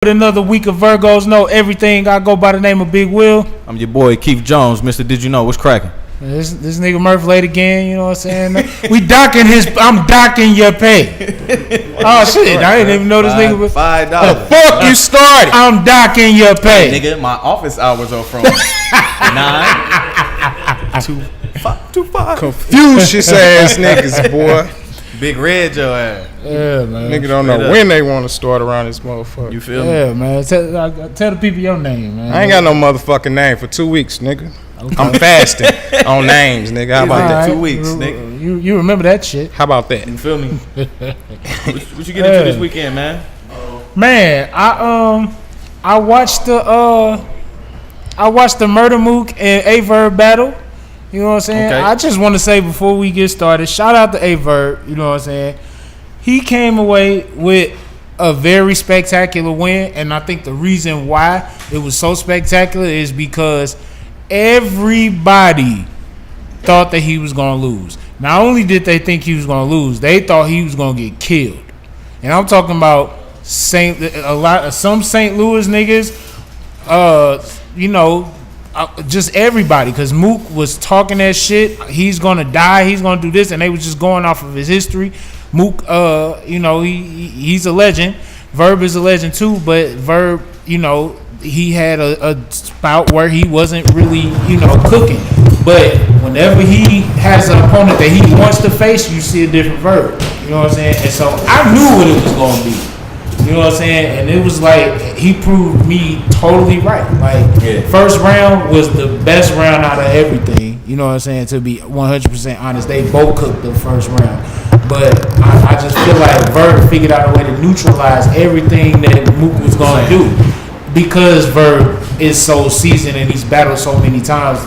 Another week of Virgos Know Everything. I go by the name of Big Will. I'm your boy Keith Jones, Mr. Did You Know? What's cracking? This nigga Murph late again, you know what I'm saying? I'm docking your pay. Oh shit, I didn't even know this nigga was $5. The fuck you started? I'm docking your pay. Hey, nigga, my office hours are from 9 to 5. Confucius ass niggas, boy. Big Red, your ass. Yeah, man. Nigga don't know when they want to start around this motherfucker. You feel me? Yeah, man. Tell the people your name, man. I ain't got no motherfucking name for 2 weeks, nigga. Okay. I'm fasting on names, nigga. How about that? Right. 2 weeks, nigga. You remember that shit? How about that? You feel me? what you get into this weekend, man? Man, I watched the Murder Mook and A-Verb battle. You know what I'm saying? Okay. I just want to say before we get started, shout out to A-Verb. You know what I'm saying? He came away with a very spectacular win, and I think the reason why it was so spectacular is because everybody thought that he was going to lose. Not only did they think he was going to lose, they thought he was going to get killed. And I'm talking about some St. Louis niggas, just everybody, because Mook was talking that shit. He's gonna die. He's gonna do this, and they was just going off of his history. Mook, he's a legend. Verb is a legend too, but Verb, he had a spout where he wasn't really, cooking. But whenever he has an opponent that he wants to face, you see a different Verb. You know what I'm saying? And so I knew what it was gonna be. You know what I'm saying? And it was like he proved me totally right. First round was the best round out of everything. You know what I'm saying? To be 100% honest, they both cooked the first round. But I just feel like Verb figured out a way to neutralize everything that Mook was going to do. Because Verb is so seasoned and he's battled so many times,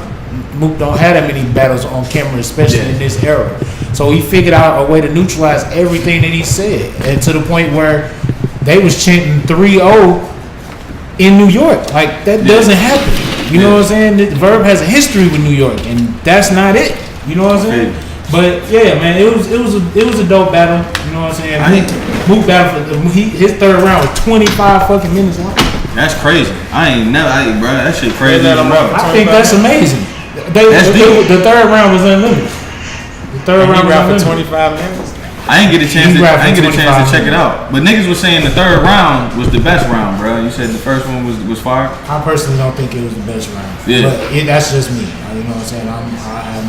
Mook don't have that many battles on camera, especially in this era. So he figured out a way to neutralize everything that he said. And to the point where they was chanting 3-0 in New York. Like, that doesn't happen. You know what I'm saying? Verb has a history with New York, and that's not it. You know what I'm saying? But yeah, man, it was a dope battle. You know what I'm saying? Mook battle his third round was 25 fucking minutes long. That's crazy. Bro, that shit crazy. I think that's amazing. The third round was unlimited. The third round was for 25 minutes. I didn't get a chance to check it out. But niggas was saying the third round was the best round, bro. You said the first one was fire. I personally don't think it was the best round. Yeah. But that's just me. You know what I'm saying? I have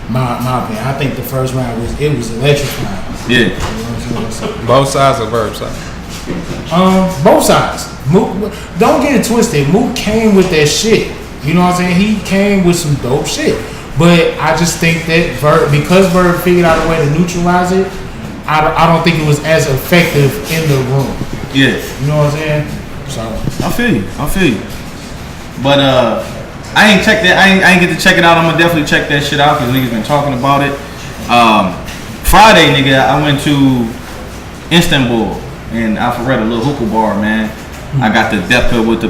my opinion. I think the first round was electrifying. Yeah. You know what I'm saying? Both sides or Verb side? Both sides. Mook, don't get it twisted. Mook came with that shit. You know what I'm saying? He came with some dope shit. But I just think that because Verb figured out a way to neutralize it, I don't think it was as effective in the room. Yeah. You know what I'm saying? So I feel you. But I ain't checked that. I ain't get to check it out. I'm gonna definitely check that shit out because niggas been talking about it. Friday, nigga, I went to Istanbul and I read a little hookah bar, man. I got the depka with the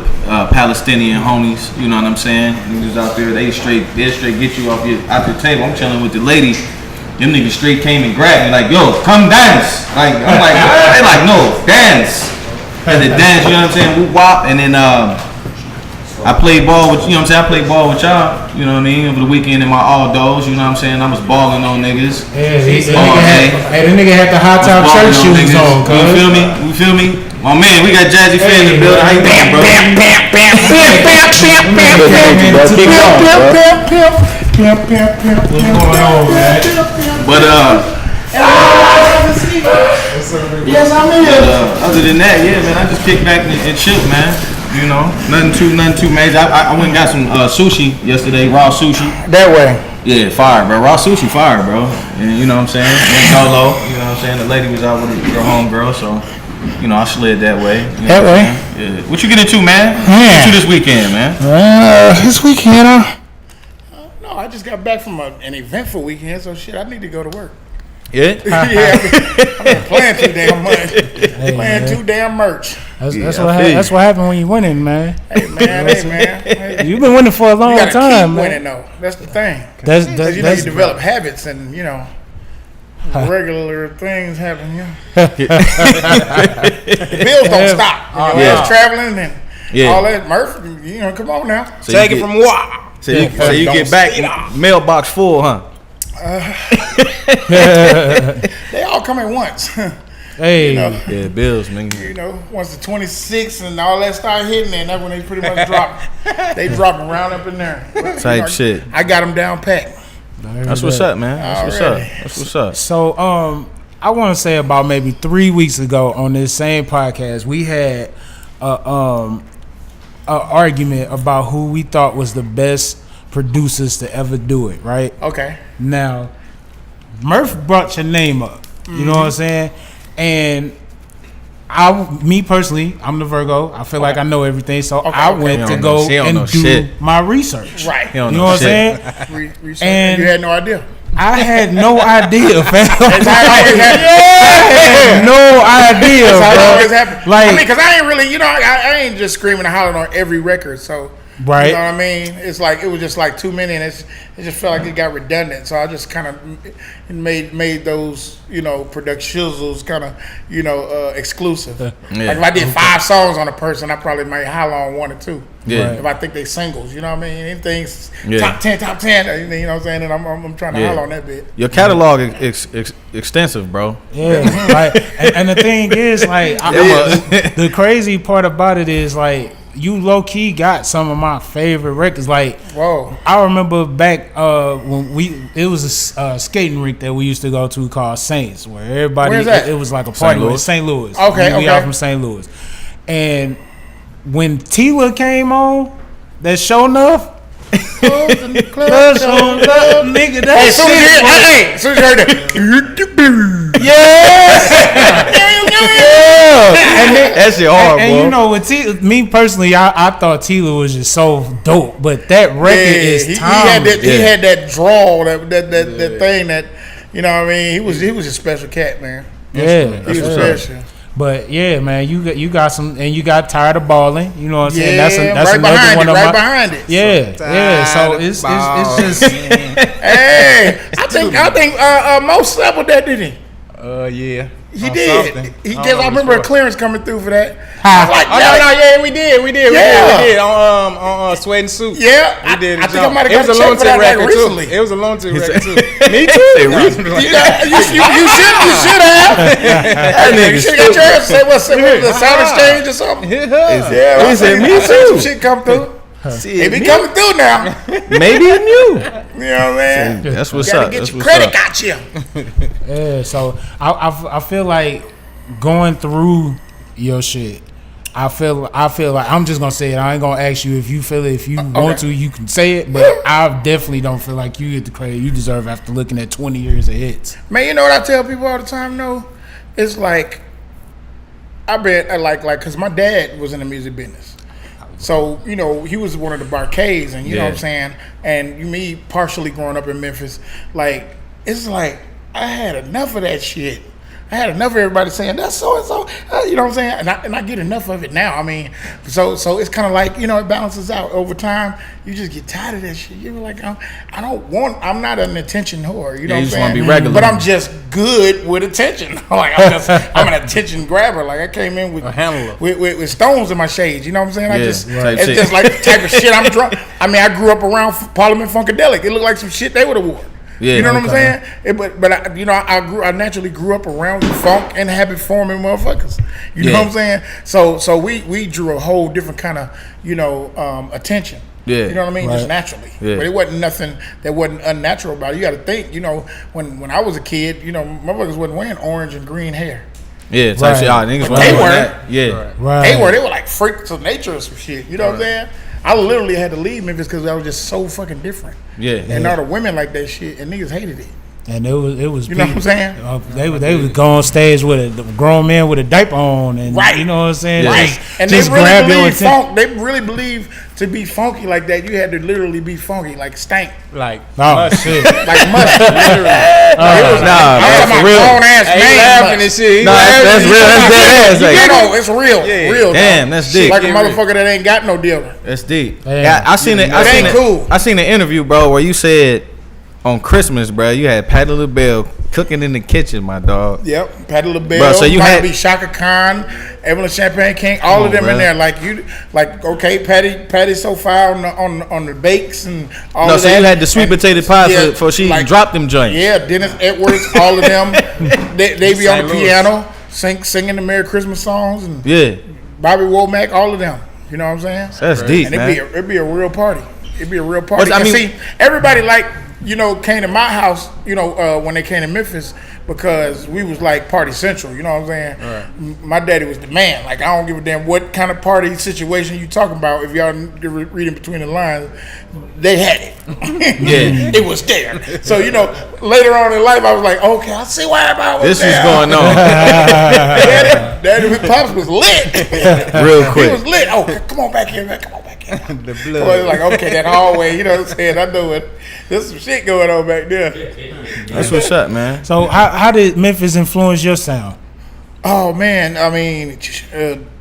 Palestinian homies, you know what I'm saying? Niggas out there, they straight get you out the table. I'm chilling with the lady. Them niggas straight came and grabbed me like, yo, come dance. Like, I'm like, what? They like, no, dance. And they dance, you know what I'm saying? Whoop wop. And then I played ball with, you know what I'm saying? I played ball with y'all, you know what I mean? Over the weekend in my all dogs, you know what I'm saying? I was balling on niggas. Yeah, the nigga had the hot top church shoes on, cuz. You feel me? My man, we got Jazze Pha in the building. How you doing, bro? What's going on, man? But yes, I'm here. Other than that, yeah, man, I just kicked back and chill, man. You know, nothing too major. I went and got some sushi yesterday, raw sushi. That way. Yeah, fire, bro. Raw sushi, fire, bro. And you know what I'm saying? Went solo. You know what I'm saying? The lady was out with her homegirl, so. You know, I slid that way. You know yeah. What you get into, man? What you this weekend, man? This weekend, no, I just got back from an eventful weekend, so shit, I need to go to work. Yeah? Yeah, I've been playing too damn much. Playing too damn much. That's what happened when you winning, man. Hey, man. You've been winning for a long time, keep man. winning, though. That's the thing. That's you develop habits and, Regular things happen, yeah. The bills don't stop. It's traveling and all that. Murph, come on now. So take it from what? So you get back mailbox full, huh? They all come at once. Hey, yeah, bills, man. Once the 26th and all that start hitting, and that's when they pretty much drop. They drop around up in there. Type shit. I got them down packed. That's what's up, man. That's what's up. So, I want to say about maybe 3 weeks ago on this same podcast, we had a argument about who we thought was the best producers to ever do it. Right? Okay. Now, Murph brought your name up. You know what I'm saying? And me personally, I'm the Virgo. I feel like I know everything, so I went to go and do my research. Right. You know what I'm saying? And you had no idea. I had no idea, fam. That's how it always happens. I had no idea, That's how it bro. always happens. Like, because I ain't really, I ain't just screaming and hollering on every record, so. Right. You know what I mean? It's like it was just like too many, and it just felt like it got redundant. So I just kind of made those productions kind of exclusive. Yeah. Like if I did 5 songs on a person, I probably might holler on 1 or 2. Yeah. If I think they singles, you know what I mean? Anything's Yeah. top 10. You know what I'm saying? And I'm trying to holler on that bit. Your catalog is extensive, bro. Yeah. Like, and the thing is, like, the crazy part about it is, like, you low key got some of my favorite records. Like, whoa! I remember back when it was a skating rink that we used to go to called Saints, where everybody it was like a party in St. Louis. Okay, we all from St. Louis. And when Tila came on, that show enough. Club show love, nigga. That as soon as you heard that, And that shit hard, and bro. with me personally, I thought Tila was just so dope, but that record is timeless. He had that drawl, that thing that you know what I mean. He was a special cat, man. Yeah, he was special. But yeah, man, you got some, and you got tired of balling. You know what I'm saying? That's right another one of my behind it. Yeah. So it's just. Hey, I think Mo slept with that, didn't he? Yeah. He did. I remember a clearance coming through for that. We did on Sweat and Suit. Yeah, we did. I think I might have got a checked for that record recently. It was a Lunatic record too. Me too. You should have. You should have got yours. Say what the sound exchange or something. Yeah, he said me I seen some too. shit come through. It be coming through now. Maybe you knew. You know what I mean? That's what's Gotta up. get That's your what's credit, up. got you. Yeah, so I feel like going through your shit. I feel like I'm just gonna say it. I ain't gonna ask you if you feel it. If you want to, you can say it. But I definitely don't feel like you get the credit you deserve after looking at 20 years of hits. Man, you know what I tell people all the time? No, it's like I bet because my dad was in the music business. So, he was one of the barcades, and you know what I'm saying? And me partially growing up in Memphis, like, it's like I had enough of that shit. I had enough of everybody saying, that's so-and-so, you know what I'm saying? And I get enough of it now. I mean, so it's kind of like, it balances out. Over time, you just get tired of that shit. You're like, I'm not an attention whore, you know what I'm saying? You just want to be regular. But I'm just good with attention. Like, I'm an attention grabber. Like, I came in with stones in my shades, you know what I'm saying? It's just like the type of shit I'm drunk. I mean, I grew up around Parliament Funkadelic. It looked like some shit they would have wore. Yeah, you know what I'm saying? But I naturally grew up around funk and habit forming motherfuckers. You know what I'm saying? So we drew a whole different kind of attention. Yeah, you know what I mean? Right. Just naturally. Yeah. But it wasn't nothing that wasn't unnatural about it. You got to think. When I was a kid, motherfuckers wasn't wearing orange and green hair. Yeah, type shit. Niggas They weren't. weren't. Yeah, Right. They were like freaks of nature or some shit. You know what I'm saying? I literally had to leave Memphis because I was just so fucking different. Yeah. And all the women like that shit, and niggas hated it. And it was You know what I'm saying? They would go on stage with a grown man with a diaper on, and you know what I'm saying? Right. And just they really grab your believe attention. they really believe to be funky like that, you had to literally be funky, like stank. Like shit. Like must, literally. Nah, man, for real. Grown ass He man. laughing and shit. Nah, that's real. That's dead ass. Like, No, it's real. Yeah. Real. damn, dog. that's deep. Like a motherfucker that ain't got no deal. That's deep. Damn. Yeah, I seen it. ain't cool. I seen the interview, bro, where you said on Christmas, bro, you had Patti LaBelle cooking in the kitchen, my dog. Yep, Patti LaBelle, Bro, so you had be Shaka Khan, Evelyn Champagne King, all of them in there. Like okay, Patti so far on the bakes and all of that. So you had the sweet potato pie for she dropped them joints. Yeah, Dennis Edwards, all of them. they be on the piano, singing the Merry Christmas songs, and Bobby Womack, all of them. You know what I'm saying? That's deep, and man. It'd be a real party. It'd be a real party. I mean, see, everybody came to my house, when they came to Memphis, because we was like party central, you know what I'm saying? Right. My daddy was the man. Like, I don't give a damn what kind of party situation you talking about. If y'all reading between the lines, they had it. It was there. So, later on in life, I was like, okay, I see why everybody was there. This was going on. Daddy Pops was lit. Real quick. He was lit. Oh, come on back here, man. Come on back here. The blood. So it was like, okay, that hallway, you know what I'm saying? I know it. There's some shit going on back there. That's what's up, man. So how did Memphis influence your sound? Oh man, I mean,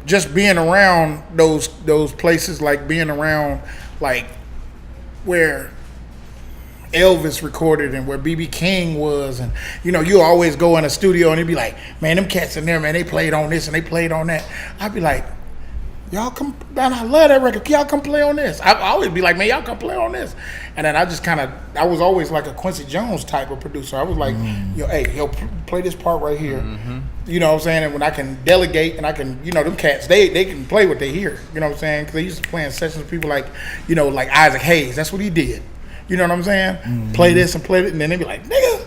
just being around those places, like being around like where Elvis recorded and where BB King was, and you always go in a studio and it'd be like, man, them cats in there, man, they played on this and they played on that. I'd be like, y'all come, man, I love that record. Y'all come play on this. I always be like, man, y'all come play on this. And then I was always like a Quincy Jones type of producer. I was like, yo, play this part right here. Mm-hmm. You know what I'm saying? And when I can delegate and I can, them cats, they can play what they hear. You know what I'm saying? Because they used to play in sessions with people like, like Isaac Hayes. That's what he did. You know what I'm saying? Mm-hmm. Play this and play it. And then they be like, nigga,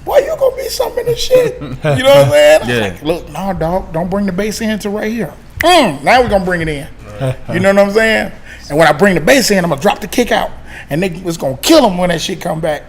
boy, you gonna be something in this shit. You know what I'm saying? I was like, look, no, dog, don't bring the bass in to right here. Now we're gonna bring it in. You know what I'm saying? And when I bring the bass in, I'm gonna drop the kick out, and they was gonna kill them when that shit come back.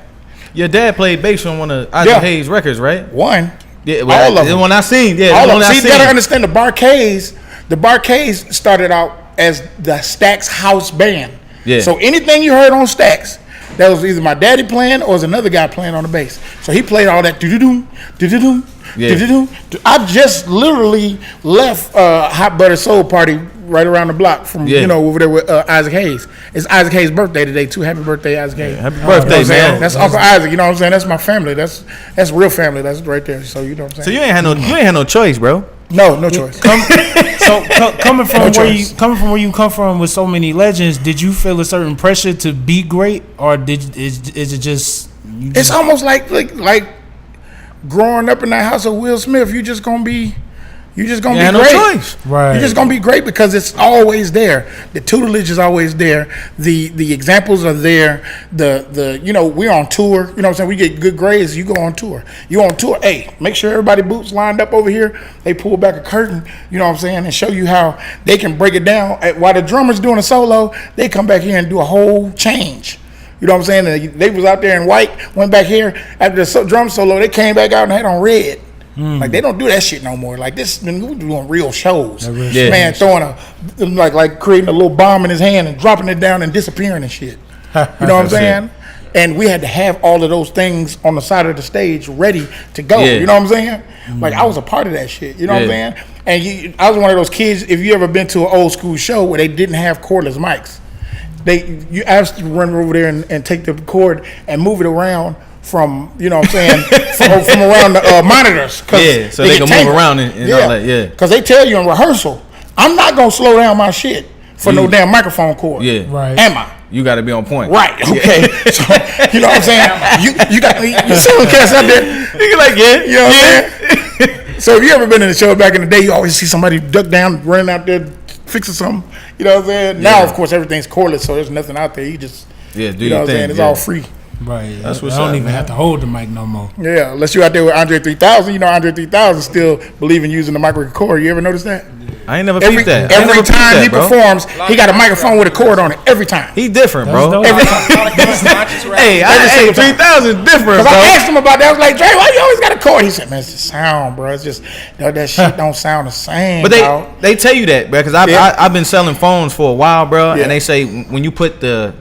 Your dad played bass on one of Isaac Hayes' records, right? One. Yeah, well, all of them. The one I seen. Yeah, all the of them. one I seen. seen. You gotta understand the Barcades. The Barcades started out as the Stax house band. Yeah. So anything you heard on Stax, that was either my daddy playing or was another guy playing on the bass. So he played all that do-do-do, do-do-do. Yeah. I just literally left Hot Butter Soul Party right around the block from over there with Isaac Hayes. It's Isaac Hayes' birthday today too. Happy birthday, Isaac Hayes. Happy birthday, man. That's Uncle Isaac. You know what I'm saying? That's my family. That's real family. That's right there. So you know what I'm saying? So you ain't had no choice, bro. No choice. Coming from where you come from with so many legends, did you feel a certain pressure to be great, or is it just? It's almost like growing up in that house of Will Smith. You just gonna be great. No choice. Right. You're just gonna be great because it's always there. The tutelage is always there. The examples are there. We're on tour. You know what I'm saying? We get good grades. You go on tour. You on tour. Hey, make sure everybody boots lined up over here. They pull back a curtain. You know what I'm saying? And show you how they can break it down. While the drummer's doing a solo, they come back here and do a whole change. You know what I'm saying? They was out there in white, went back here after the drum solo. They came back out and had on red. Like they don't do that shit no more. Like this, we doing real shows. Man throwing like creating a little bomb in his hand and dropping it down and disappearing and shit. You know what I'm saying? And we had to have all of those things on the side of the stage ready to go. Yeah. You know what I'm saying? Like I was a part of that shit. You know what I'm saying? And I was one of those kids. If you ever been to an old school show where they didn't have cordless mics, you have to run over there and take the cord and move it around from, you know what I'm saying, from around the monitors. Yeah, so they can move around and all that, because they tell you in rehearsal, I'm not going to slow down my shit for no damn microphone cord. Yeah. Right. Am I? You got to be on point. Right, okay. So, you know what I'm saying? You see them cats out there? You like, you know what I'm saying? So if you ever been in the show back in the day, you always see somebody duck down, running out there, fixing something. You know what I'm saying? Now, of course, everything's cordless, so there's nothing out there. You just, do you know what I'm saying? It's all free. Right. That's what's I don't up, even man. have to hold the mic no more. Yeah, unless you're out there with Andre 3000. You know, Andre 3000 still believe in using the microphone cord. You ever notice that? I ain't never peeped that. Every time he performs, he got a microphone with a cord on it. Every time. He different, bro. Every time. Hey, 3000 different, bro. I asked him about that. I was like, Dre, why you always got a cord? He said, man, it's the sound, bro. It's just that shit don't sound the same. But they tell you that, bro, because I've been selling phones for a while, bro, and they say when you put the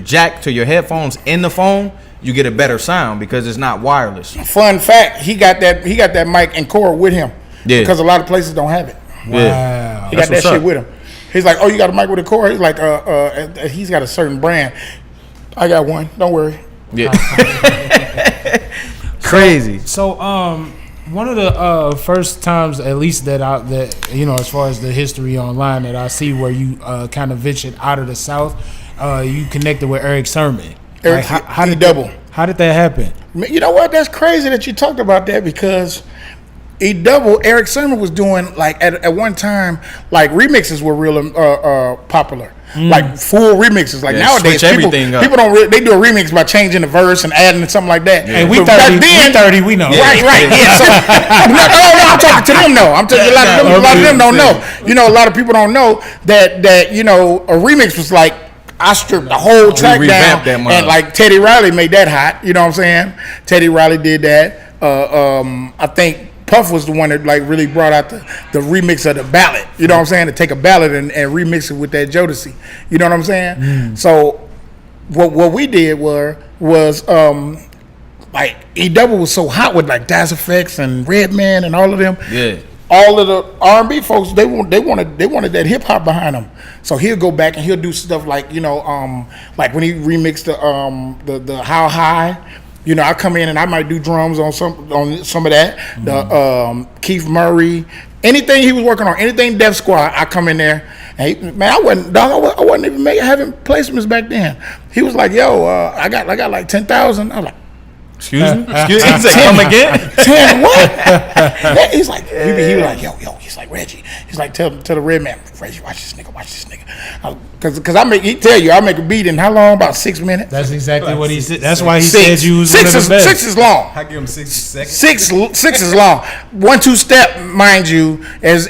jack to your headphones in the phone, you get a better sound because it's not wireless. Fun fact, he got that mic and cord with him. Yeah. Because a lot of places don't have it. Wow. He got that shit with him. He's like, oh, you got a mic with a cord? He's like, he's got a certain brand. I got one. Don't worry. Yeah. Crazy. So one of the first times, at least that as far as the history online that I see where you kind of ventured out of the South, you connected with Eric Sermon. Eric, how did double? How did that happen? You know what? That's crazy that you talked about that because Eric Sermon was doing like at one time like remixes were real popular. Like full remixes. Like nowadays, people don't. They do a remix by changing the verse and adding something like that. Hey, we 30. We know. Right. Yeah. So, no, I'm talking to them. No, I'm talking. A lot of them don't know. You know, a lot of people don't know that a remix was like I stripped the whole track down, and like Teddy Riley made that hot. You know what I'm saying? Teddy Riley did that. I think Puff was the one that like really brought out the remix of the ballad. You know what I'm saying? To take a ballad and remix it with that Jodeci. You know what I'm saying? So what we did was like E-Double was so hot with like Jazze Pha and Redman and all of them. Yeah. All of the R&B folks, they wanted that hip hop behind them. So he'll go back and he'll do stuff like like when he remixed the How High. You know, I come in and I might do drums on some of that. The Keith Murray, anything he was working on, anything Def Squad, I come in there. And I wasn't even having placements back then. He was like, "Yo, I got like 10,000." I was like, Excuse me? He said, come again? 10 what? He's like, he was like, yo. He's like, Reggie. He's like, tell the red man, Reggie, watch this nigga. Because I make a beat in how long? About 6 minutes. That's exactly what he said. That's why he said you was one of the best. 6 is long. I give him 60 seconds. Six is long. 1-2 step, mind you, as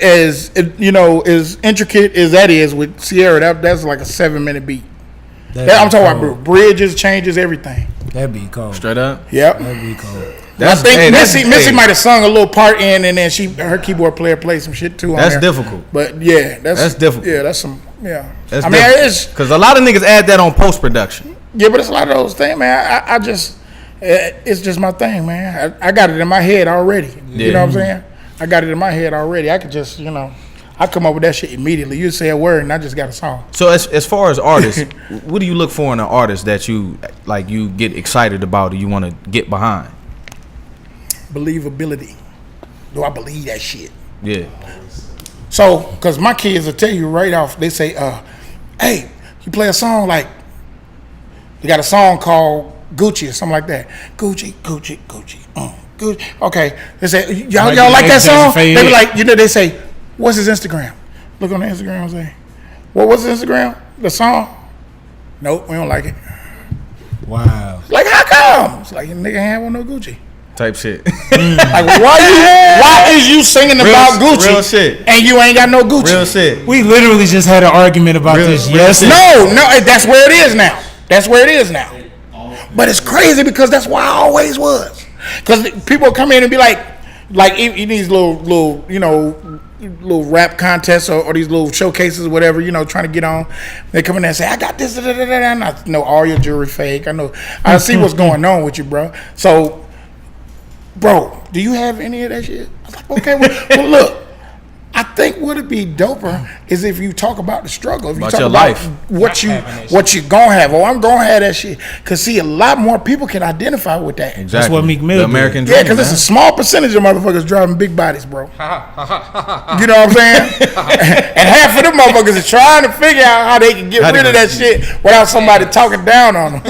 intricate as that is with Sierra. That's like a 7-minute beat. I'm talking about bridges, changes, everything. That'd be cold. Straight up? Yep. That'd be cold. I think Missy might have sung a little part in, and then her keyboard player played some shit too on That's there. difficult. But yeah, that's difficult. Yeah, that's some. Yeah. That's it's because a lot of niggas add that on post production. Yeah, but it's a lot of those things, man. I just, it's just my thing, man. I got it in my head already. Yeah. You know what I'm saying? I got it in my head already. I could just, I come up with that shit immediately. You say a word, and I just got a song. So as far as artists, what do you look for in an artist that you get excited about or you want to get behind? Believability. Do I believe that shit? Yeah. So, because my kids will tell you right off, they say, hey, you play a song like, you got a song called Gucci or something like that. Gucci. Gucci. Okay. They say, y'all like that song? They be like, they say, what's his Instagram? Look on the Instagram and say, what's his Instagram? The song? Nope, we don't like it. Wow. Like, how come? It's like, nigga ain't want no Gucci. Type shit. Like, why is you singing about Gucci real shit. And you ain't got no Gucci? Real shit. We literally just had an argument about this. Yes. No, that's where it is now. That's where it is now. But it's crazy because that's why I always was. Because people come in and be like in these little rap contests or these little showcases or whatever, trying to get on. They come in there and say, I got this, and I know all your jewelry fake. I see what's going on with you, bro. So, bro, do you have any of that shit? I was like, okay, well look, I think what'd be doper is if you talk about the struggle. If you about talk your about life. what you gonna have. Oh, I'm gonna have that shit. Cause see, a lot more people can identify with that. Exactly. That's what Meek Mill the did. American dream. Yeah, because it's a small percentage of motherfuckers driving big bodies, bro. You know what I'm saying? And half of them motherfuckers are trying to figure out how they can get rid of that shit without somebody talking down on them.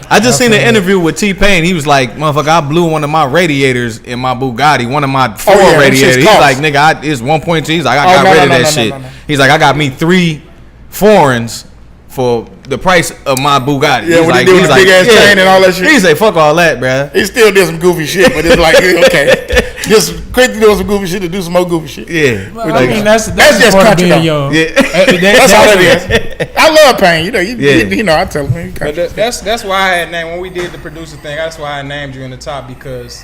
I just seen an interview with T-Pain. He was like, motherfucker, I blew one of my radiators in my Bugatti, one of my Ford radiators. He's like, nigga, it's 1.2. He's like, I got rid of that shit. No. He's like, I got me 3 foreigns for the price of my Bugatti. Yeah, when he did with the big ass chain and all that shit. He say, fuck all that, bruh. He still did some goofy shit, but it's like, okay. Just quick to do some goofy shit to do some more goofy shit. Yeah. Well, I mean, that's just country though. Yeah. That's all it is. I love Pain. I tell him. That's why I had named, when we did the producer thing, that's why I named you in the top, because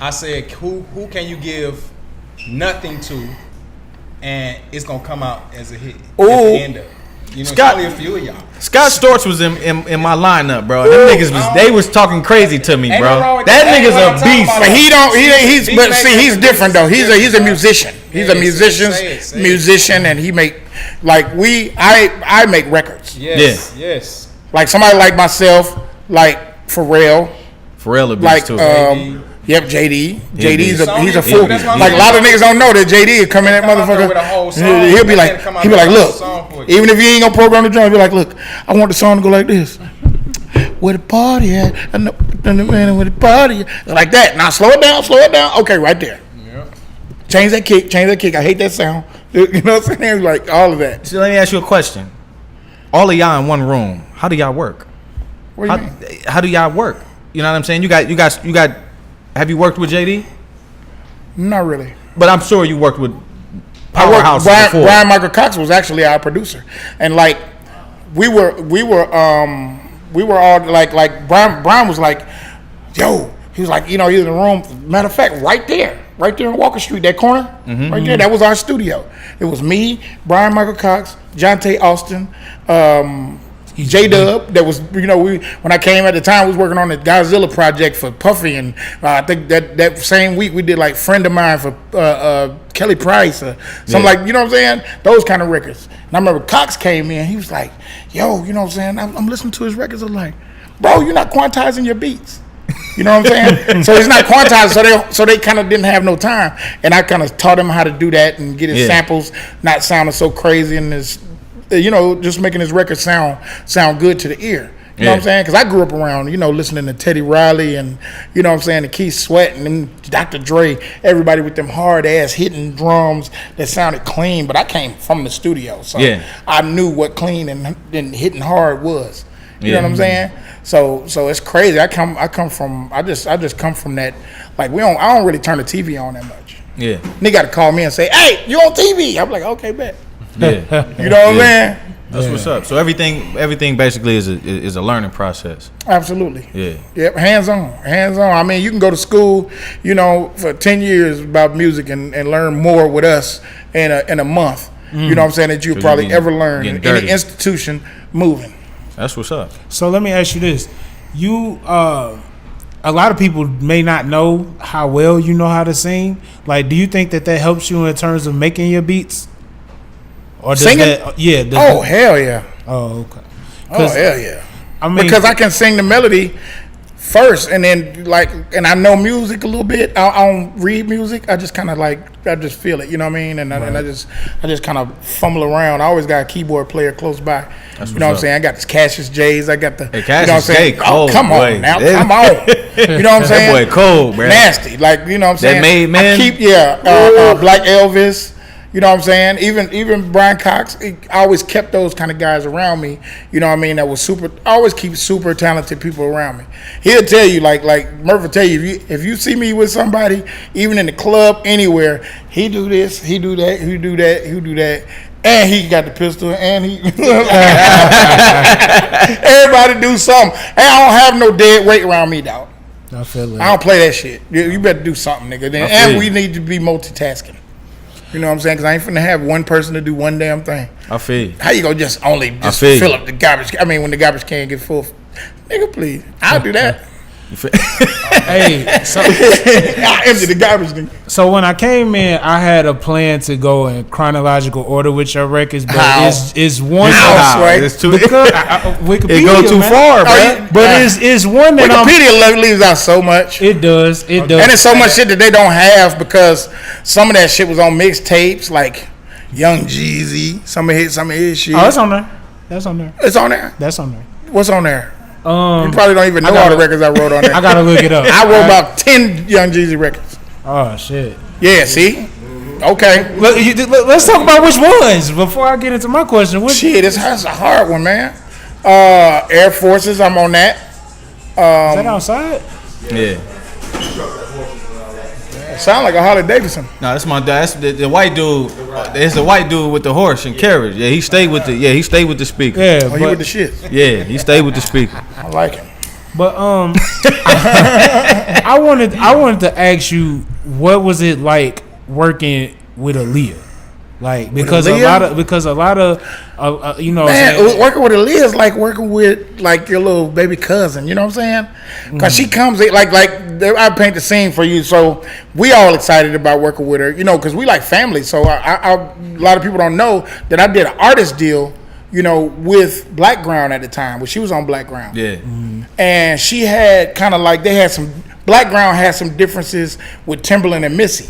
I said, who can you give nothing to and it's gonna come out as a hit at the end of it. Scott, it's only a few of y'all. Scott Storch was in my lineup, bro. Them niggas they was talking crazy to me, bro. That nigga's a beast. But he's different though. He's a musician. He's a musician, and he make I make records. Yes. Like somebody like myself, like Pharrell, a beast like too. Yep, JD. JD's he's a So fool. that's what I'm Like a lot of niggas don't know that JD is coming that Come out there motherfucker. with a whole song. He'll be like, Look, look, even if you ain't gonna program the drum, he'll be like, look, I want the song to go like this. Where the party at? And the man where the party at? Like that. Now slow it down. Okay, right there. Yeah. Change that kick. I hate that sound. You know what I'm saying? Like all of that. So let me ask you a question. All of y'all in one room. How do y'all work? What do you mean? How do y'all work? You know what I'm saying? You got. Have you worked with JD? Not really. But I'm sure you worked with Powerhouse before. Brian Michael Cox was actually our producer, and like we were all like Brian was like, yo, he was like, you know, he was in the room. Matter of fact, right there on Walker Street, that corner, right there, that was our studio. It was me, Brian Michael Cox, Jonte Austin, J-Dub. That was, you know, when I came at the time, we was working on the Godzilla project for Puffy, and I think that same week we did like Friend of Mine for Kelly Price or something like, you know what I'm saying? Those kind of records. And I remember Cox came in, he was like, yo, you know what I'm saying? I'm listening to his records. I'm like, bro, you're not quantizing your beats. You know what I'm saying? So it's not quantized, so they kind of didn't have no time. And I kind of taught him how to do that and get his samples not sounding so crazy and his, you know, just making his record sound good to the ear. You know what I'm saying? Because I grew up around, you know, listening to Teddy Riley and, you know what I'm saying, and Keith Sweat and then Dr. Dre, everybody with them hard-ass hitting drums that sounded clean. But I came from the studio, so I knew what clean and hitting hard was. You know what I'm saying? So it's crazy. I just come from that. Like I don't really turn the TV on that much. Yeah. Nigga got to call me and say, hey, you on TV? I'm like, okay, bet. Yeah. You know what I'm saying? That's what's up. So everything basically is a learning process. Absolutely. Yeah. Yep. Hands on. I mean, you can go to school, you know, for 10 years about music and learn more with us in a month. You know what I'm saying, that you probably ever learn in any institution moving. That's what's up. So let me ask you this: a lot of people may not know how well you know how to sing. Like, do you think that helps you in terms of making your beats? Or does singing? Hell yeah. Oh, okay. Oh, hell yeah. I mean, because I can sing the melody first, and then and I know music a little bit. I don't read music. I just kind of I just feel it. You know what I mean? And I just kind of fumble around. I always got a keyboard player close by. That's you know what I'm saying? I got this Cassius J's. I got the. Hey, Cassius J cold. Oh, come on now, come on. You know what I'm saying? That boy cold, bro. Nasty, like, you know what I'm saying? That made man. I keep Black Elvis. You know what I'm saying? Even Brian Cox, I always kept those kind of guys around me. You know what I mean? That was super. I always keep super talented people around me. He'll tell you, like Murph will tell you, if you see me with somebody, even in the club, anywhere, he do this, he do that, he do that, he do that, and he got the pistol, and he. Everybody do something. And I don't have no dead weight around me, dog. I feel it. I don't play that shit. You better do something, nigga. And we need to be multitasking. You know what I'm saying? Because I ain't finna have one person to do one damn thing. I feel you. How you gonna just fill up the garbage? I mean, when the garbage can get full, nigga, please, I'll do that. Hey, so I empty the garbage, nigga. So when I came in, I had a plan to go in chronological order with your records, but it's one. It's too. Wikipedia, it go too far, bro. But it's one that Wikipedia leaves out so much. It does. And it's so much shit that they don't have because some of that shit was on mixtapes, like Young Jeezy. Some of his shit. Oh, it's on there. That's on there. It's on there. That's on there. What's on there? You probably don't even know all the records I wrote on there. I gotta look it up. I wrote about 10 Young Jeezy records. Oh shit. Yeah, see? Okay. Let's talk about which ones before I get into my question. Shit, that's a hard one, man. Air Forces, I'm on that. Is that outside? Yeah. Sound like a Harley Davidson. No, that's my dad. That's the white dude. It's the white dude with the horse and carriage. Yeah, he stayed with the speaker. Yeah, he with the shit. Yeah, he stayed with the speaker. I like him. But I wanted to ask you, what was it like working with Aaliyah? Like, because a lot of you know, man, working with Aaliyah is like working with like your little baby cousin. You know what I'm saying? Because she comes in, like I paint the scene for you, so we all excited about working with her. You know, because we like family. So a lot of people don't know that I did an artist deal with Blackground at the time, when she was on Blackground. Yeah. And she had kind of like, Blackground had some differences with Timberland and Missy.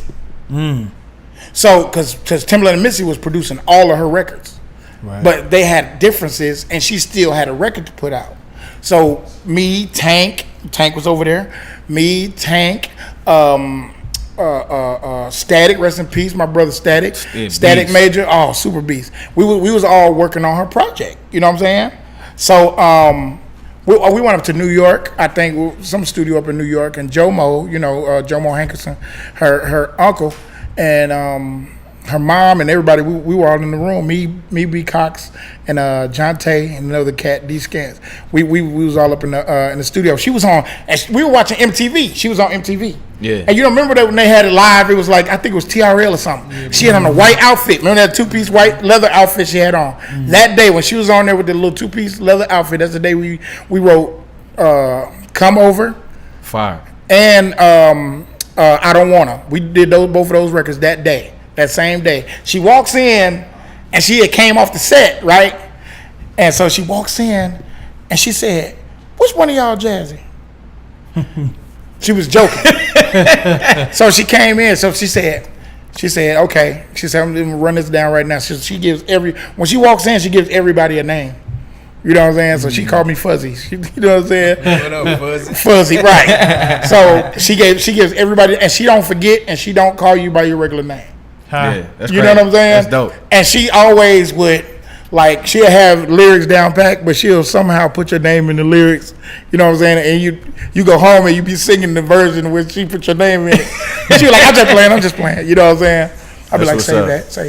So, because Timberland and Missy was producing all of her records. Right. But they had differences, and she still had a record to put out. So, me, Tank was over there. Me, Tank, Static, rest in peace, my brother Static. Static beast. Major, super beast. We was all working on her project. You know what I'm saying? So, we went up to New York, I think, some studio up in New York, and Jomo, Jomo Hankerson, her uncle, and her mom and everybody, we were all in the room. Me, B. Cox, and John Tay, and another cat, D. Scans. We was all up in the studio. She was on, and we were watching MTV. She was on MTV. Yeah. And remember that when they had it live, it was like, I think it was TRL or something. Yeah, she had on a white outfit. Remember that two-piece white leather outfit she had on? Mm-hmm. That day when she was on there with the little two-piece leather outfit, that's the day we wrote Come Over. Fire. And I Don't Wanna. We did both of those records that day. That same day. She walks in, and she had came off the set, right? And so she walks in, and she said, "Which one of y'all Jazzy?" She was joking. So she came in, so she said, okay. She said, I'm going to run this down right now. She gives when she walks in, she gives everybody a name. You know what I'm saying? So she called me Fuzzy. You know what I'm saying? What up, Fuzzy? Fuzzy, right. So she gives everybody, and she don't forget, and she don't call you by your regular name. Yeah, that's you know what I'm saying? That's dope. And she always would, like, she'll have lyrics down packed, but she'll somehow put your name in the lyrics. You know what I'm saying? And you go home and you be singing the version where she put your name in it. And she was like, I'm just playing. You know what I'm saying? I'd be like, save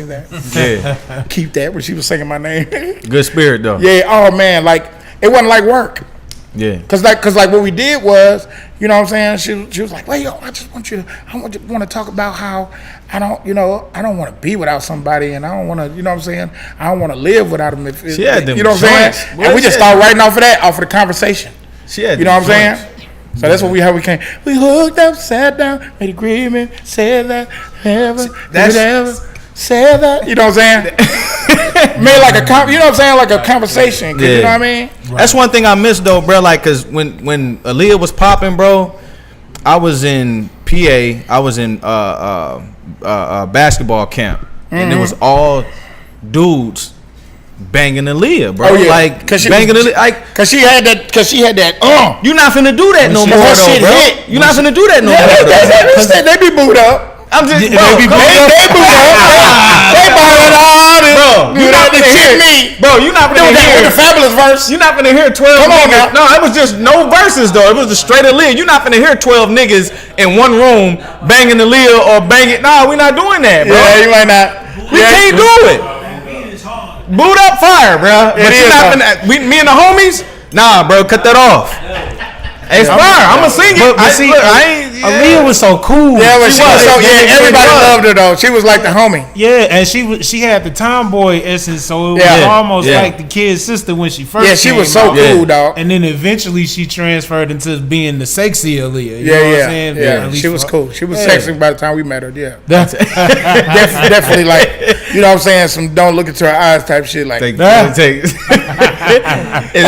that. Yeah. Keep that when she was singing my name. Good spirit, though. Yeah, oh man, like, it wasn't like work. Yeah. Cause what we did was, you know what I'm saying? She was like, well, I just want to talk about how I don't want to be without somebody, and I don't want to, you know what I'm saying? I don't want to live without them. She had them, you know what I'm saying? And we just started writing off of the conversation. She had, you know what I'm saying? So that's what we came. We hooked up, sat down, made agreement, said that, said that. You know what I'm saying? Made like you know what I'm saying? Like a conversation. Yeah. You know what I mean? Right. That's one thing I miss though, bro. Like, cause when Aaliyah was popping, bro, I was in PA. I was in basketball camp, and it was all dudes banging Aaliyah, bro. Oh, yeah. Like, banging Aaliyah, like, cause she had that. You not finna do that no more, though, bro. You not finna do that no more. They be booed up. I'm just, they booed up. They bought it all. Bro, you not finna hear me. Bro, you not finna hear the fabulous verse. You not finna hear 12 niggas. No, it was just no verses though. It was just straight Aaliyah. You not finna hear 12 niggas in one room banging Aaliyah or banging. Nah, we not doing that, bro. Yeah, you might not. We can't do it. Boot up fire, bro. But you not finna. Me and the homies. Nah, bro, cut that off. It's fire. I'm gonna sing it. But see, Aaliyah was so cool. Yeah, but she was so. Yeah, everybody loved her though. She was like the homie. Yeah, and she had the tomboy essence, so it was almost like the kid's sister when she first. Yeah, she was so cool, dog. And then eventually she transferred into being the sexy Aaliyah. You know what I'm saying? Yeah, she was cool. She was sexy by the time we met her. Yeah, that's definitely like, you know what I'm saying, some don't look into her eyes type shit like that.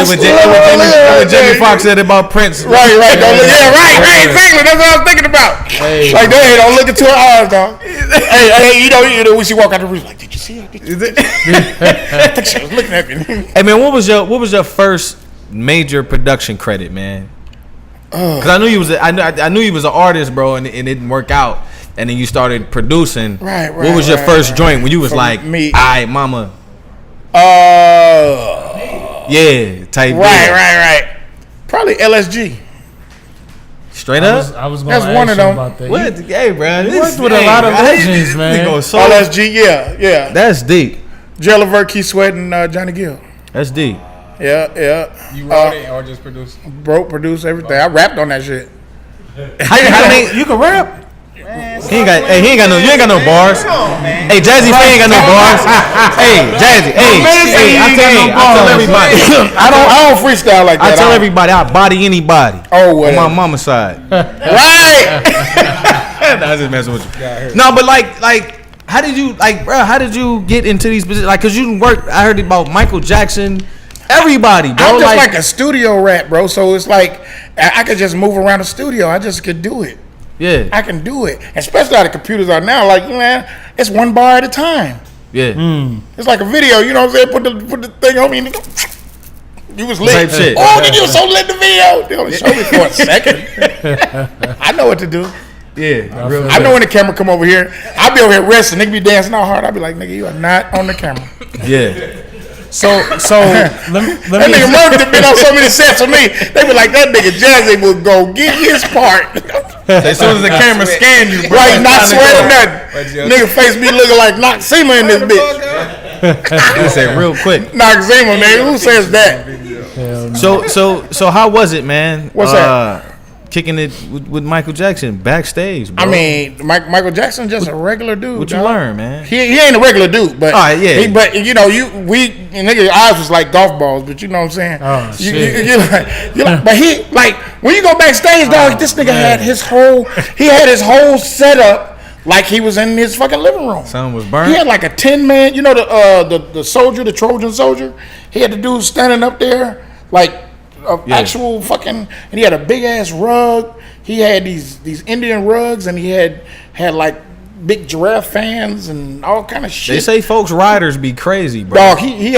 When Jamie Foxx said about Prince. Right. Exactly. That's what I was thinking about. Hey. Like, don't look into her eyes, dog. hey, you know, when she walk out the room, like, did you see her? I think she was looking at me. Hey, man, what was your first major production credit, man? Because I knew you was I knew you was an artist, bro, and it didn't work out, and then you started producing. Right. What was your first joint when you was like, me? "Aight, mama." Yeah, type. Right. Probably LSG. Straight up? I was going to ask one of them. About that. What? Hey, bro. You worked with a lot of legends, man. LSG, yeah. That's deep. Jelliver, Keith Sweat, and Johnny Gill. That's deep. Yeah. You wrote it or just produced? Produced everything. I rapped on that shit. You can rap? He ain't got no bars. Hey, Jazze Pha ain't got no bars. Hey, Jazze, I tell everybody. I don't freestyle like that. I tell everybody I body anybody. Oh, on my mama's side. Right. I was just messing with you. No, but like How did you like, bro? How did you get into these positions? Like, cause you worked. I heard about Michael Jackson. Everybody, bro. I'm just like a studio rat, bro. So it's like I could just move around the studio. I just could do it. Yeah, I can do it. Especially how the computers are now. Like, man, it's one bar at a time. yeah. It's like a video. You know what I'm saying? Put the thing on me. And you was lit. Type shit. Oh, did you so lit in the video? They only show me for a second. I know what to do. Yeah, I know when the camera come over here, I be over here resting. Nigga be dancing all hard. I be like, nigga, you are not on the camera. yeah. So let me That nigga Murphy been on so many sets with me. They be like, that nigga Jazze will go get his part. As soon as the camera scanned you, bro, Right, not it's time to sweating go. nothing. Nigga face be looking like Noxema in this bitch. He said real quick. Noxema, man. Who says that? So how was it, man? What's that? Kicking it with Michael Jackson backstage, bro. I mean, Michael Jackson just a regular dude. What you dog. learn, man? He ain't a regular dude, but All right, yeah. But you know, nigga eyes was like golf balls, but you know what I'm saying? Oh, shit. You like, but he like when you go backstage, dog. This nigga had his whole setup like he was in his fucking living room. Something was burned. He had like a 10-man, you know the soldier, the Trojan soldier. He had the dude standing up there like. Actual fucking, and he had a big ass rug. He had these Indian rugs, and he had like big giraffe fans and all kind of shit. They say folks riders be crazy, bro. Dog, he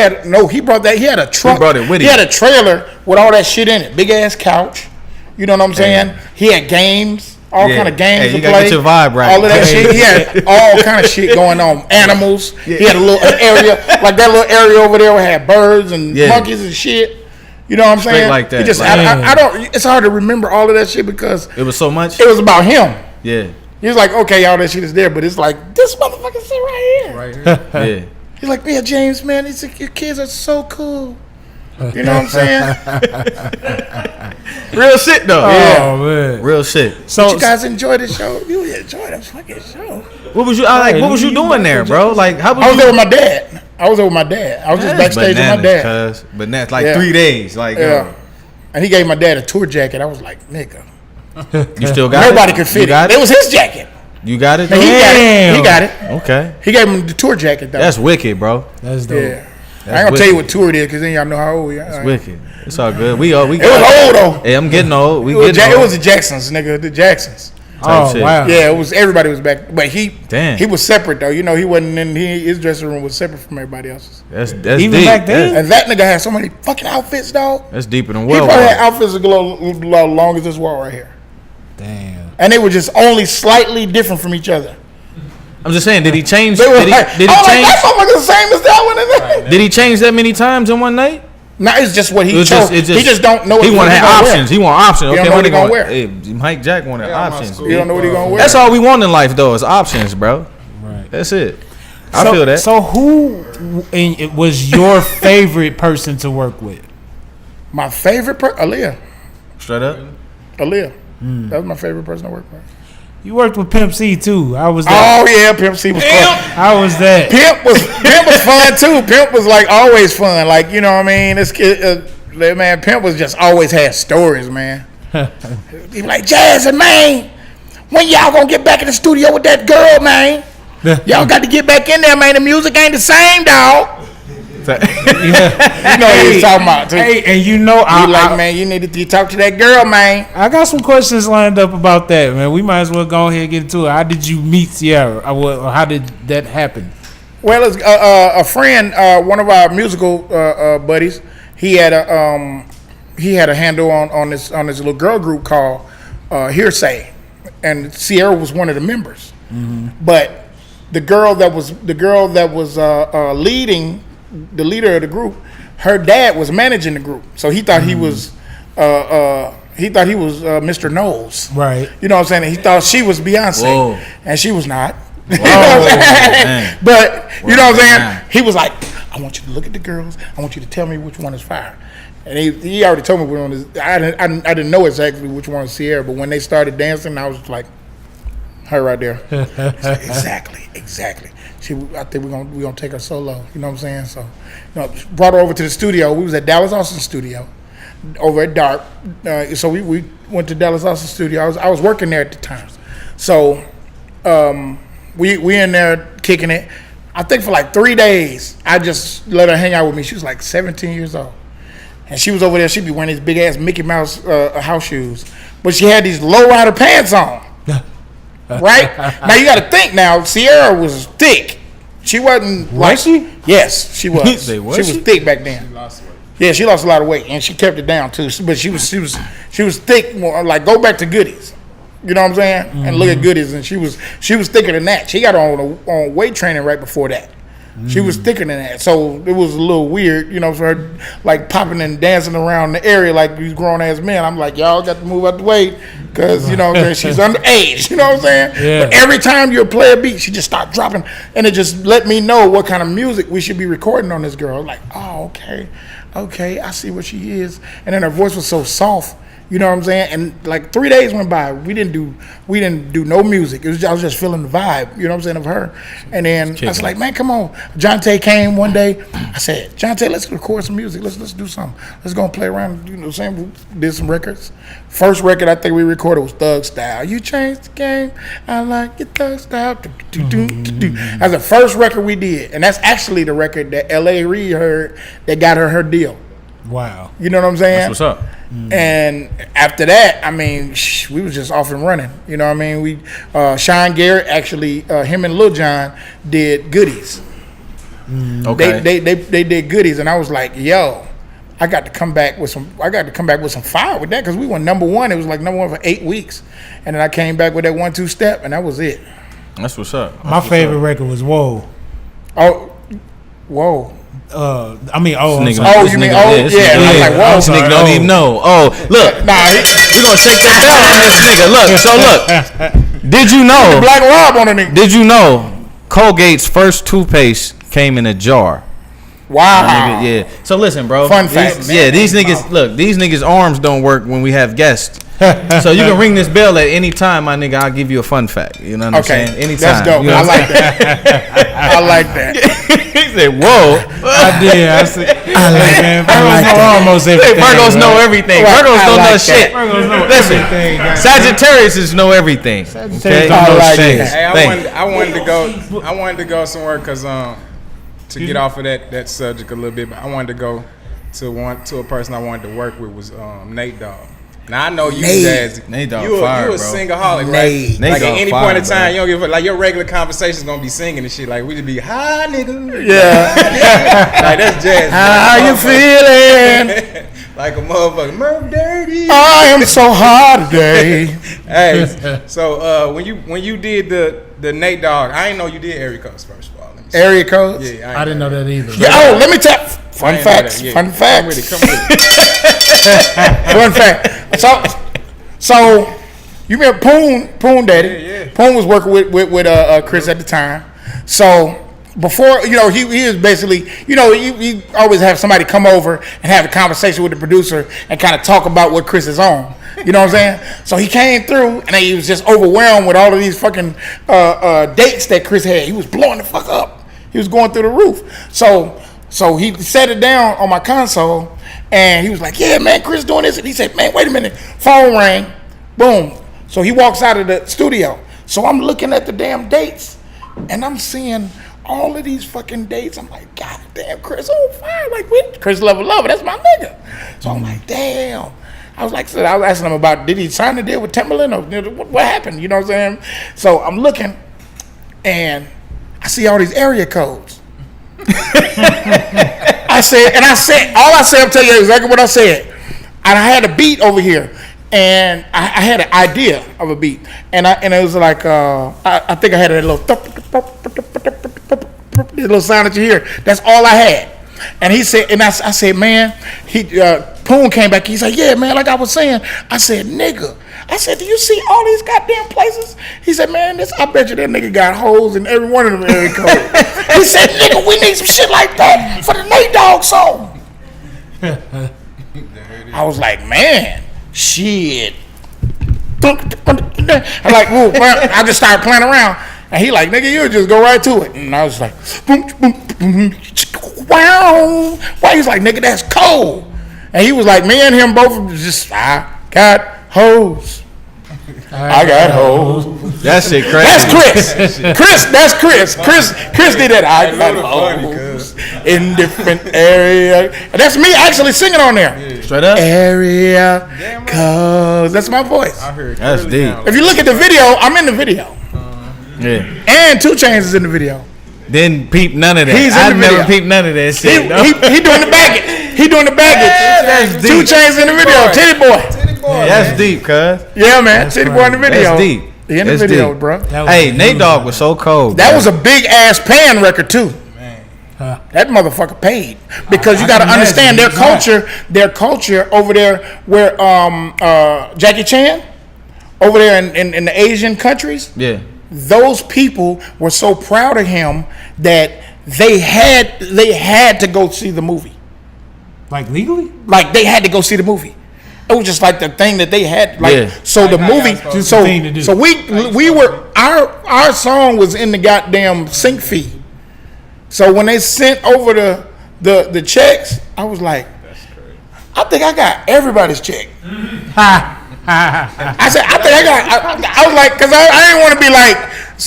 brought that. He had a truck. He brought it with He him. had a trailer with all that shit in it. Big ass couch. You know what I'm saying? He had games. All kind of games Hey, to you play. gotta get your vibe right. All of that shit. He had all kind of shit going on. Animals. He had a little area like that little area over there where had birds and monkeys and shit. You know what I'm saying? Straight like that. He just, Like, I don't. It's hard to remember all of that shit because it was so much. it was about him. Yeah, He was like, okay, all that shit is there, but it's like this motherfucker sit right here. Right here. yeah. He's like, yeah, James, man, he's like, your kids are so cool. You know what I'm saying? Real shit though. Oh man. Real shit. So You guys enjoy the show? You enjoy the fucking show. What was you like? What was you doing there, bro? Like, how was I was you? there with my dad. I was just backstage with my dad. But that's like Yeah. 3 days. Like, Yeah. And he gave my dad a tour jacket. I was like, nigga. you still got it? Nobody could fit You got it. it. It was his jacket. You got it. And he though? got it. He Damn. got it. Okay. He gave him the tour jacket, though. That's wicked, bro. that's dope. yeah. I ain't gonna tell you what tour it is because then y'all know how old we are. It's wicked. It's all good. We It was old though. Hey, I'm getting old. We It was, getting it old. was the Jacksons, nigga. The Jacksons. Oh shit. wow. Yeah, it was. Everybody was back, but he was separate though. You know, he wasn't in. His dressing room was separate from everybody else's. That's Even deep. back then? And that nigga had so many fucking outfits, dog. That's deeper than He well. probably had outfits that go long as this wall right here, Damn. and they were just only slightly different from each other. I'm just saying, did he change? They were Did he, like, did he oh, like, change? that motherfucker the same as that one in there. Did he change that many times in one night? No, it's just what he It was chose. just- He just don't know. He what want to he have gonna wear. options. He want options. He don't Okay, know what what he gonna going? wear. Hey, Mike Jack wanted Yeah, I'm options. on You don't know what he gonna wear. That's all we want in life, though, is options, bro. Right. That's it. I feel that. So who was your favorite person to work with? My favorite Aaliyah. Straight up. Aaliyah. That was my favorite person to work with. You worked with Pimp C too. I was that. Oh yeah, Pimp C was fun. I was that. Pimp was fun too. Pimp was like always fun. Like, you know what I mean? This kid, man, Pimp was just always had stories, man. He be like, Jazze, man, when y'all gonna get back in the studio with that girl, man? Y'all got to get back in there, man. The music ain't the same, dog. You know what he's talking about too. Hey, and you know, Man, you need to talk to that girl, man. I got some questions lined up about that, man. We might as well go ahead and get into it. How did you meet Sierra? Or how did that happen? Well, it's a friend, one of our musical buddies. He had a handle on this little girl group called Hearsay, and Sierra was one of the members. But the girl that was leading, the leader of the group, her dad was managing the group, so he thought he was Mr. Knowles. Right. You know what I'm saying? And he thought she was Beyonce, Whoa. and she was not. Oh, man. But you know what I'm saying? Man. He was like, I want you to look at the girls. I want you to tell me which one is fire. And he already told me which one is. I didn't know exactly which one was Sierra, but when they started dancing, I was like, her right there. Exactly. I think we're gonna take her solo. You know what I'm saying? So, brought her over to the studio. We was at Dallas Austin studio, over at Dark. So we went to Dallas Austin studio. I was working there at the time. So, we in there kicking it. I think for like 3 days, I just let her hang out with me. She was like 17 years old. And she was over there. She'd be wearing these big-ass Mickey Mouse house shoes. But she had these low-rider pants on. Right? Now, you got to think now, Sierra was thick. She wasn't like... Was she? Yes, she was. Say, was she was thick back then. She lost weight. Yeah, she lost a lot of weight. And she kept it down, too. But she was thick. More like, go back to Goodies. You know what I'm saying? And look at Goodies. And she was thicker than that. She got on weight training right before that. She was thicker than that, so it was a little weird, you know, for her like popping and dancing around the area like these grown ass men. I'm like, y'all got to move out the way because you know she's underage. You know what I'm saying? Yeah. But every time you play a beat, she just start dropping, and it just let me know what kind of music we should be recording on this girl. I'm like, oh, okay, I see what she is, and then her voice was so soft. You know what I'm saying? And like 3 days went by. We didn't do no music. I was just feeling the vibe, you know what I'm saying, of her. And then I was like, man, come on. Jonte came one day. I said, Jonte, let's record some music. Let's do something. Let's go and play around. You know what I'm saying? We did some records. First record I think we recorded was Thug Style. You changed the game. I like your Thug Style. That's the first record we did. And that's actually the record that L.A. Reid heard that got her deal. Wow. You know what I'm saying? That's what's up. And after that, I mean, we was just off and running. You know what I mean? We, Sean Garrett, actually, him and Lil Jon did Goodies. Okay. They did Goodies, and I was like, yo, I got to come back with some fire with that because we went number one. It was like number one for 8 weeks, and then I came back with that 1-2 step, and that was it. That's what's up. My favorite record was Whoa. Oh, whoa. I mean, oh, This I'm nigga- sorry. Oh, you mean, nigga- oh, this yeah. nigga- I was like, whoa. This nigga don't even know. Oh, look. Nah, We gonna shake that down on this nigga. Look, so look. Did you know? Black Rob on the nigga. Did you know Colgate's first toothpaste came in a jar? Wow. Nigga, yeah. So listen, bro. Fun fact. These niggas. Look, these niggas' arms don't work when we have guests. So you can ring this bell at any time, my nigga. I'll give you a fun fact. You know what I'm Okay, saying? Anytime. that's dope. You know I what like that. I like that. he said, "Whoa." I did. I like that. Virgos know almost everything. Virgos know right? everything. Right, Virgos I don't know like shit. Virgos know Listen, everything. Sagittarius know everything. Sagittarius Okay? don't know I like shit. that. Hey, I wanted to go somewhere because to get off of that subject a little bit, but I wanted to go to a person I wanted to work with was Nate Dogg. Now I know you, Jazze. Nate Dogg you fire, a bro. singaholic, Nate. right? Nate Like at Dogg any fire, point in time, bro. you don't give a like your regular conversation's gonna be singing and shit. Like we just be hi nigga. Yeah. Like that's Jazz. How you feeling? Like a motherfucker. Murph dirty. I am so hard today. Hey, so when you did the Nate Dogg, I didn't know you did area codes first of all. Let me see. Area codes? Yeah, I didn't know that either. Yeah, oh, let me tell fun I didn't know facts. that, yeah. Fun Come with facts. it. Come with it. Fun fact. So you remember Poon Daddy? Yeah. Poon was working with Chris at the time. So before, you know, he is basically, you know, he always have somebody come over and have a conversation with the producer and kind of talk about what Chris is on. You know what I'm saying? So he came through and he was just overwhelmed with all of these fucking dates that Chris had. He was blowing the fuck up. He was going through the roof. So he set it down on my console and he was like, yeah, man, Chris doing this. And he said, man, wait a minute. Phone rang. Boom. So he walks out of the studio. So I'm looking at the damn dates and I'm seeing all of these fucking dates. I'm like, God damn, Chris on fire. Like, with Chris Lover, that's my nigga. So I'm like, damn. I was asking him about, did he sign the deal with Timberland or what happened? You know what I'm saying? So I'm looking and I see all these area codes. I said, I'm telling you exactly what I said. And I had a beat over here. And I had an idea of a beat, and it was like I think I had a little sound that you hear. That's all I had. And he said, and I said, man, Poon came back. He said, yeah, man, like I was saying. I said, nigga. I said, do you see all these goddamn places? He said, man, I bet you that nigga got holes in every one of them area codes. He said, nigga, we need some shit like that for the Nate Dogg song. I was like, man. Shit. I'm like, whoa, I just started playing around. And he like, nigga, you just go right to it. And I was like, boom, boom, boom, wow. Why? He's like, nigga, that's cold. And he was like, me and him both just, I got hoes. I got hoes. That shit crazy. That's Chris. That's Chris. Chris did that. I got hoes in different area. And that's me actually singing on there. Yeah. Straight up. Area codes. That's my voice. I heard That's deep. If you look at the video, I'm in the video. Yeah. And 2 Chainz is in the video. Didn't peep none of that. He's in the never video. peeped none of that shit. He doing the baggage. He doing the baggage. That's 2 deep. Chainz in the video. Titty boy. That's deep, cuz. Yeah, man. Titty boy in the video. That's deep. He in the That's video, deep. bro. Hey, Nate Dogg was so cold. That bro. was a big ass pan record too. That motherfucker paid because you got to understand their culture. Their culture over there, where Jackie Chan, over there in the Asian countries. Yeah. Those people were so proud of him that they had to go see the movie. Like legally? Like they had to go see the movie. It was just like the thing that they had. Like Yeah. so the movie. Just the thing to do. So we were our song was in the goddamn sync fee. So when they sent over the checks, I was like, I think I got everybody's check. I said, I think I was like, because I didn't want to be like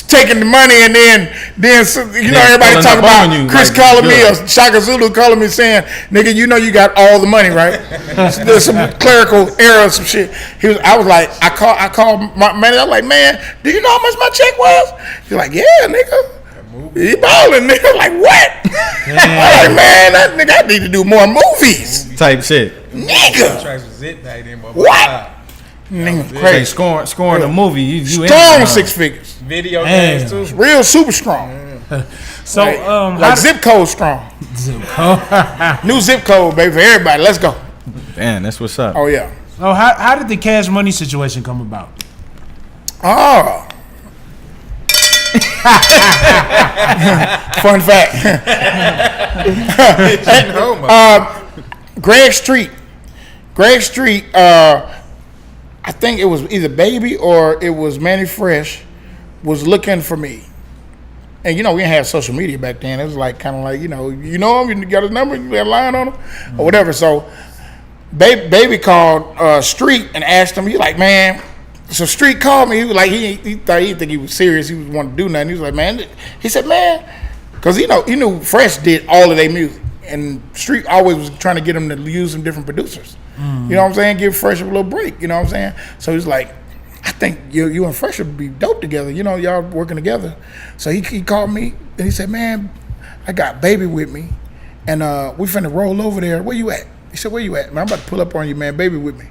taking the money and then you know, everybody talking about Chris like, calling me or Shaka Zulu calling me saying, nigga, you know you got all the money, right? There's some clerical error, some shit. I was like, I called my manager. I was like, man, do you know how much my check was? He's like, yeah, nigga. He balling, nigga. I'm like, what? I'm like, man, that nigga, I need to do more movies. Type shit. Nigga. Tracks was it back then, but What? Nigga, Hey, crazy. scoring a movie. You Strong 6 figures. Video Damn. games too. Real super strong. So Like, how like did- zip code strong. New zip code, baby, for everybody. Let's go. Damn, that's what's up. Oh, yeah. Oh, how did the Cash Money situation come about? Oh. Fun fact. Greg Street. I think it was either Baby or it was Manny Fresh was looking for me. And you know, we didn't have social media back then. It was like kind of like, you know him, you got his number, you got a line on him, or whatever. So Baby called Street and asked him, he's like, man. So Street called me. He was like, he thought he didn't think he was serious. He was wanting to do nothing. He was like, man. He said, man, because he knew Fresh did all of their music, and Street always was trying to get him to use some different producers. You know what I'm saying? Give Fresh a little break. You know what I'm saying? So he's like, I think you and Fresh would be dope together. You know, y'all working together. So he called me and he said, man, I got Baby with me, and we finna roll over there. Where you at? He said, where you at? Man, I'm about to pull up on you, man. Baby with me.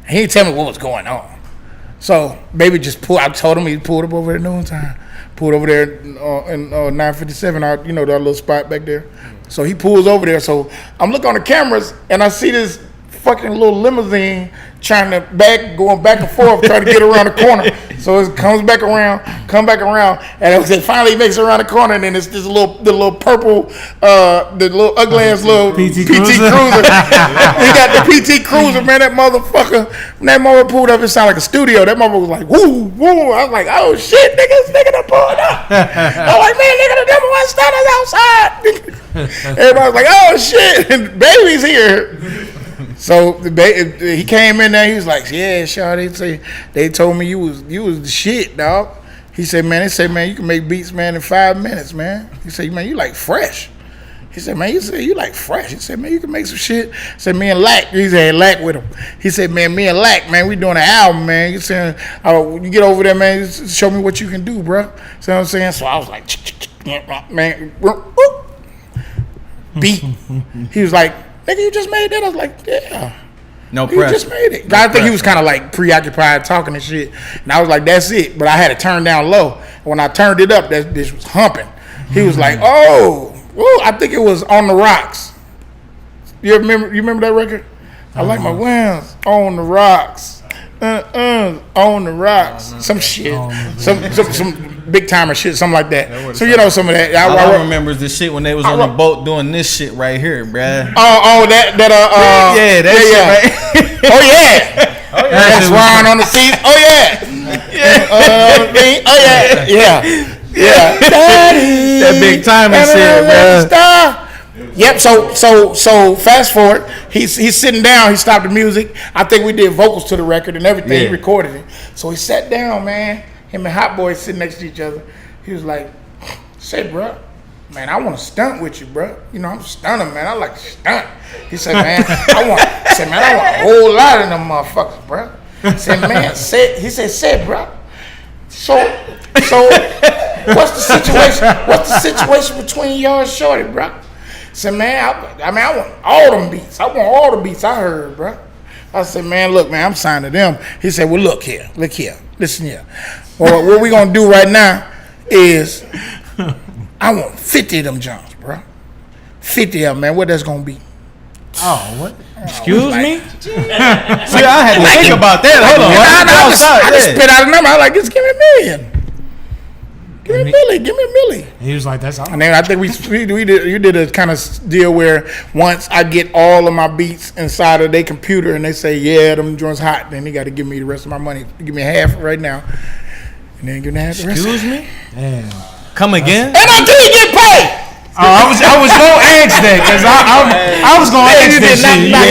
And he didn't tell me what was going on. So Baby just pulled. I told him he pulled up over there at noontime. Pulled over there in 957. That little spot back there. So he pulls over there. So I'm looking on the cameras and I see this fucking little limousine going back and forth, trying to get around the corner. So it comes back around, and it was finally makes it around the corner, and then it's the little purple, the little ugly ass little PT Cruiser. He got the PT Cruiser, man. That motherfucker, when that mother pulled up, it sounded like a studio. That mother was like, woo, woo. I was like, oh shit, nigga done pulled up. I was like, man, nigga, the number one starter's outside. Everybody was like, oh shit, and Baby's here. So he came in there. He was like, "Yeah, Shawty, they told me you was the shit, dog." He said, "Man, you can make beats, man, in 5 minutes, man." He said, "Man, you like Fresh." He said, "Man, you like Fresh." He said, "Man, you can make some shit." He said, "Me and Lack," he said, Lack with him. He said, "Man, me and Lack, man, we doing an album, man. You saying, you get over there, man, just show me what you can do, bro." See what I'm saying? So I was like, man, beat. He was like, "Nigga, you just made that?" I was like, "Yeah." No You pressure. just made it. I think he was kind of like preoccupied talking and shit. And I was like, that's it. But I had to turn down low. When I turned it up, that bitch was humping. He was like, oh, I think it was On the Rocks. You remember that record? I like my wins on the rocks. On the rocks. Some shit. Some big timer shit, something like that. So some of that. All I remember is the shit when they was on the boat doing this shit right here, bruh. That shit right. Oh yeah. That's Ron on the seat. Oh yeah. Yeah. That big timing shit, bruh. Yep. So fast forward. He's sitting down. He stopped the music. I think we did vocals to the record and everything. Yeah. He recorded it. So he sat down, man. Him and Hot Boy sitting next to each other. He was like, say, bro, man, I want to stunt with you, bro. You know, I'm a stunner, man. I like to stunt. He said, man, I want a whole lot of them motherfuckers, bro. He said, man, say, bro. So, what's the situation? What's the situation between you and Shorty, bro? Said, man, I want all them beats. I want all the beats I heard, bro. I said, man, look, man, I'm signed to them. He said, well, look here, listen here. Well, what we gonna do right now is, I want 50 of them Johns, bro. 50 of them, man. What that's gonna be? Oh, what? Excuse me? See, I had to think about that. Hold on. I just spit out a number. I was like, just give me $1 million. Give me $1 million. He was like, that's all. And then I think you did a kind of deal where once I get all of my beats inside of their computer and they say, yeah, them joints hot, then he got to give me the rest of my money. Give me half right now. And then give me half the rest. Excuse me? Damn. Come again? And I did get paid. Oh, I was gonna ask that because I was gonna ask that shit. I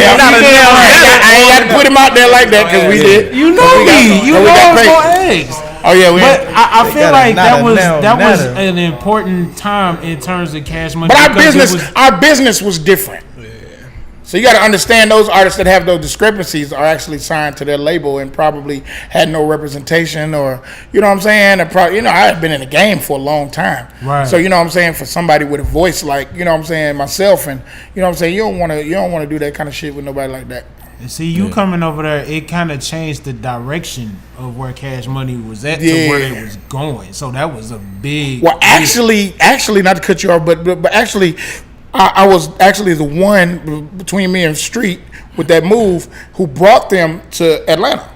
ain't got to put him out there like that because we did. You know me. You know I was gonna ask. Oh yeah, but I feel like that was an important time in terms of Cash Money. But our business was different. So you got to understand those artists that have those discrepancies are actually signed to their label and probably had no representation, or you know what I'm saying. I had been in the game for a long time, right? So you know what I'm saying, for somebody with a voice like you know what I'm saying myself, and you know what I'm saying, you don't want to do that kind of shit with nobody like that. And see, you coming over there, it kind of changed the direction of where Cash Money was at to where it was going. So that was a big. Well, actually, not to cut you off, but actually. I was actually the one between me and Street with that move who brought them to Atlanta.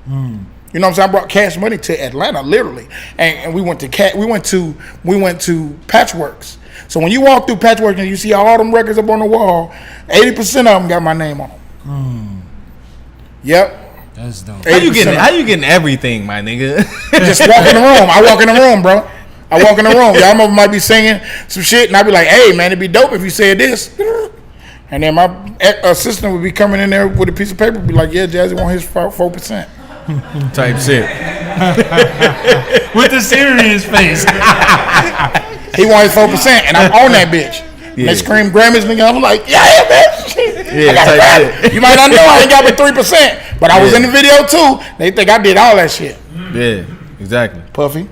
You know what I'm saying? I brought Cash Money to Atlanta, literally, and we went to Patchworks. So when you walk through Patchworks and you see all them records up on the wall, 80% of them got my name on them. Yep. That's dope. How you getting everything, my nigga? Just walk in the room. I walk in the room, bro. I walk in the room. Y'all might be singing some shit, and I'd be like, hey, man, it'd be dope if you said this. And then my assistant would be coming in there with a piece of paper, be like, yeah, Jazzy want his 4%. Type shit. With the serious face. He want his 4%, and I'm on that bitch. Yeah. They scream Grammys, nigga. I'm like, yeah, bitch. Yeah, type shit. You might not know I ain't got but 3%, but I was in the video too. They think I did all that shit. Yeah, exactly. Puffy.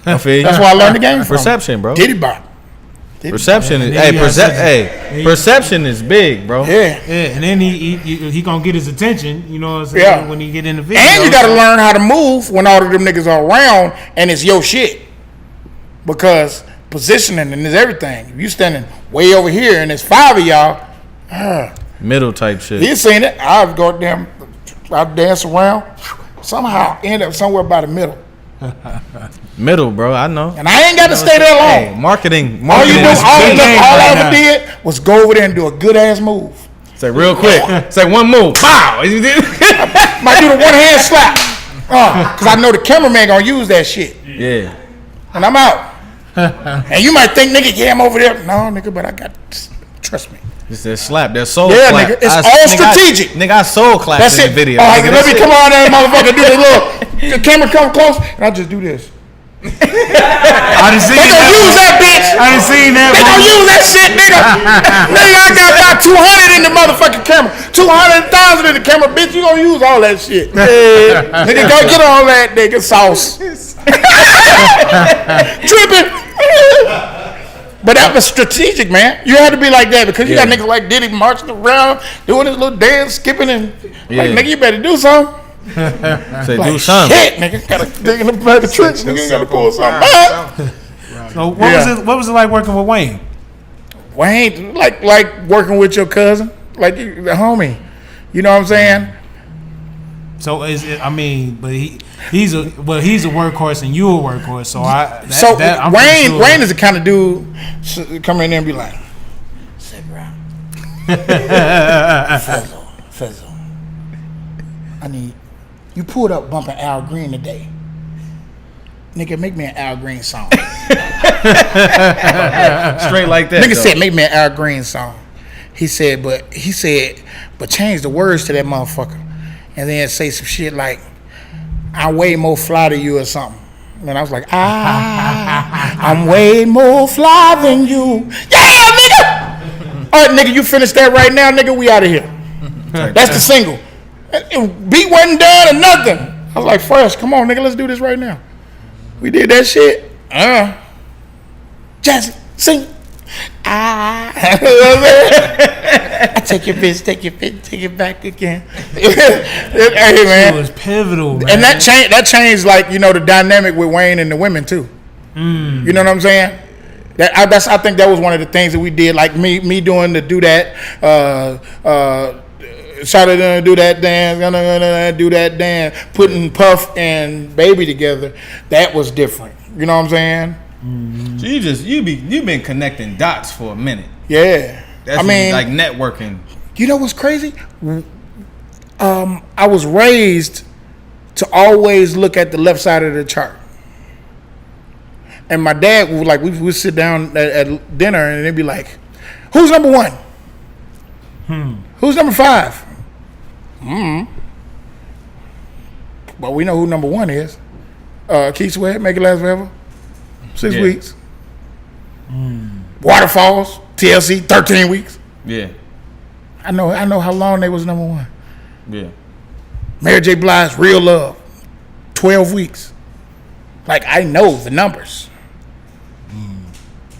That's where I learned the game from. Perception, bro. Diddy Bop. Perception is perception is big, bro. Yeah. And then he gonna get his attention, you know what I'm saying, yeah. when he get in the video. And you gotta learn how to move when all of them niggas are around and it's your shit. Because positioning and is everything. If you standing way over here and there's 5 of y'all, middle type shit. You seen it. I'll dance around. Somehow end up somewhere by the middle. Middle, bro. I know. And I ain't got to stay there long. Hey, marketing. All I ever did was go over there and do a good ass move. Say real quick. Say one move. Pow. Might do the one hand slap. Because I know the cameraman gonna use that shit. Yeah. And I'm out. And you might think, nigga, yeah, I'm over there. No, nigga, but I got. Trust me. It's that slap, that soul clap. Nigga, it's all strategic. I soul clap in the video. Let me come on there, motherfucker, do this little. The camera come close, and I just do this. I done seen they gonna use that bitch. I done seen that. They gonna use that shit, nigga. Nigga, I got about 200 in the motherfucking camera. 200,000 in the camera, bitch. You gonna use all that shit. Nigga, go get all that nigga sauce. Tripping. But that was strategic, man. You had to be like that because you got niggas like Diddy marching around, doing his little dance, skipping, and like, nigga, you better do something. Say like, do something. Shit, nigga, gotta dig in the back of the trench, nigga, you gotta pull something back. So what was it like working with Wayne? Wayne, like working with your cousin, like the homie. You know what I'm saying? So but he's a workhorse and you a workhorse. So Wayne is the kind of dude come in there and be like, "Say, bro, Fizzle, I need you pulled up bumping Al Green today. Nigga, make me an Al Green song." Straight like that. Nigga said, "Make me an Al Green song." He said, but change the words to that motherfucker. And then say some shit like, I'm way more fly than you or something. And I was like, I'm way more fly than you. Yeah, nigga. All right, nigga, you finish that right now, nigga. We out of here. That's the single. Beat wasn't done or nothing. I was like, Fresh, come on, nigga, let's do this right now. We did that shit. Jazze, sing. I take your bitch, take it back again. Hey, man. It was pivotal, man. And that changed, like, you know, the dynamic with Wayne and the women too. You know what I'm saying? I think that was one of the things that we did, like me doing the do that, Shawty gonna do that dance, gonna do that dance, putting Puff and Baby together. That was different. You know what I'm saying? So you've been connecting dots for a minute. Yeah. That's like networking. You know what's crazy? I was raised to always look at the left side of the chart. And my dad would, like, we would sit down at dinner and they'd be like, who's number one? Who's number 5? But we know who number 1 is. Keith Sweat, Make It Last Forever. 6 weeks. Waterfalls, TLC, 13 weeks. Yeah. I know how long they was number 1. Yeah. Mary J. Blige, Real Love, 12 weeks. Like, I know the numbers.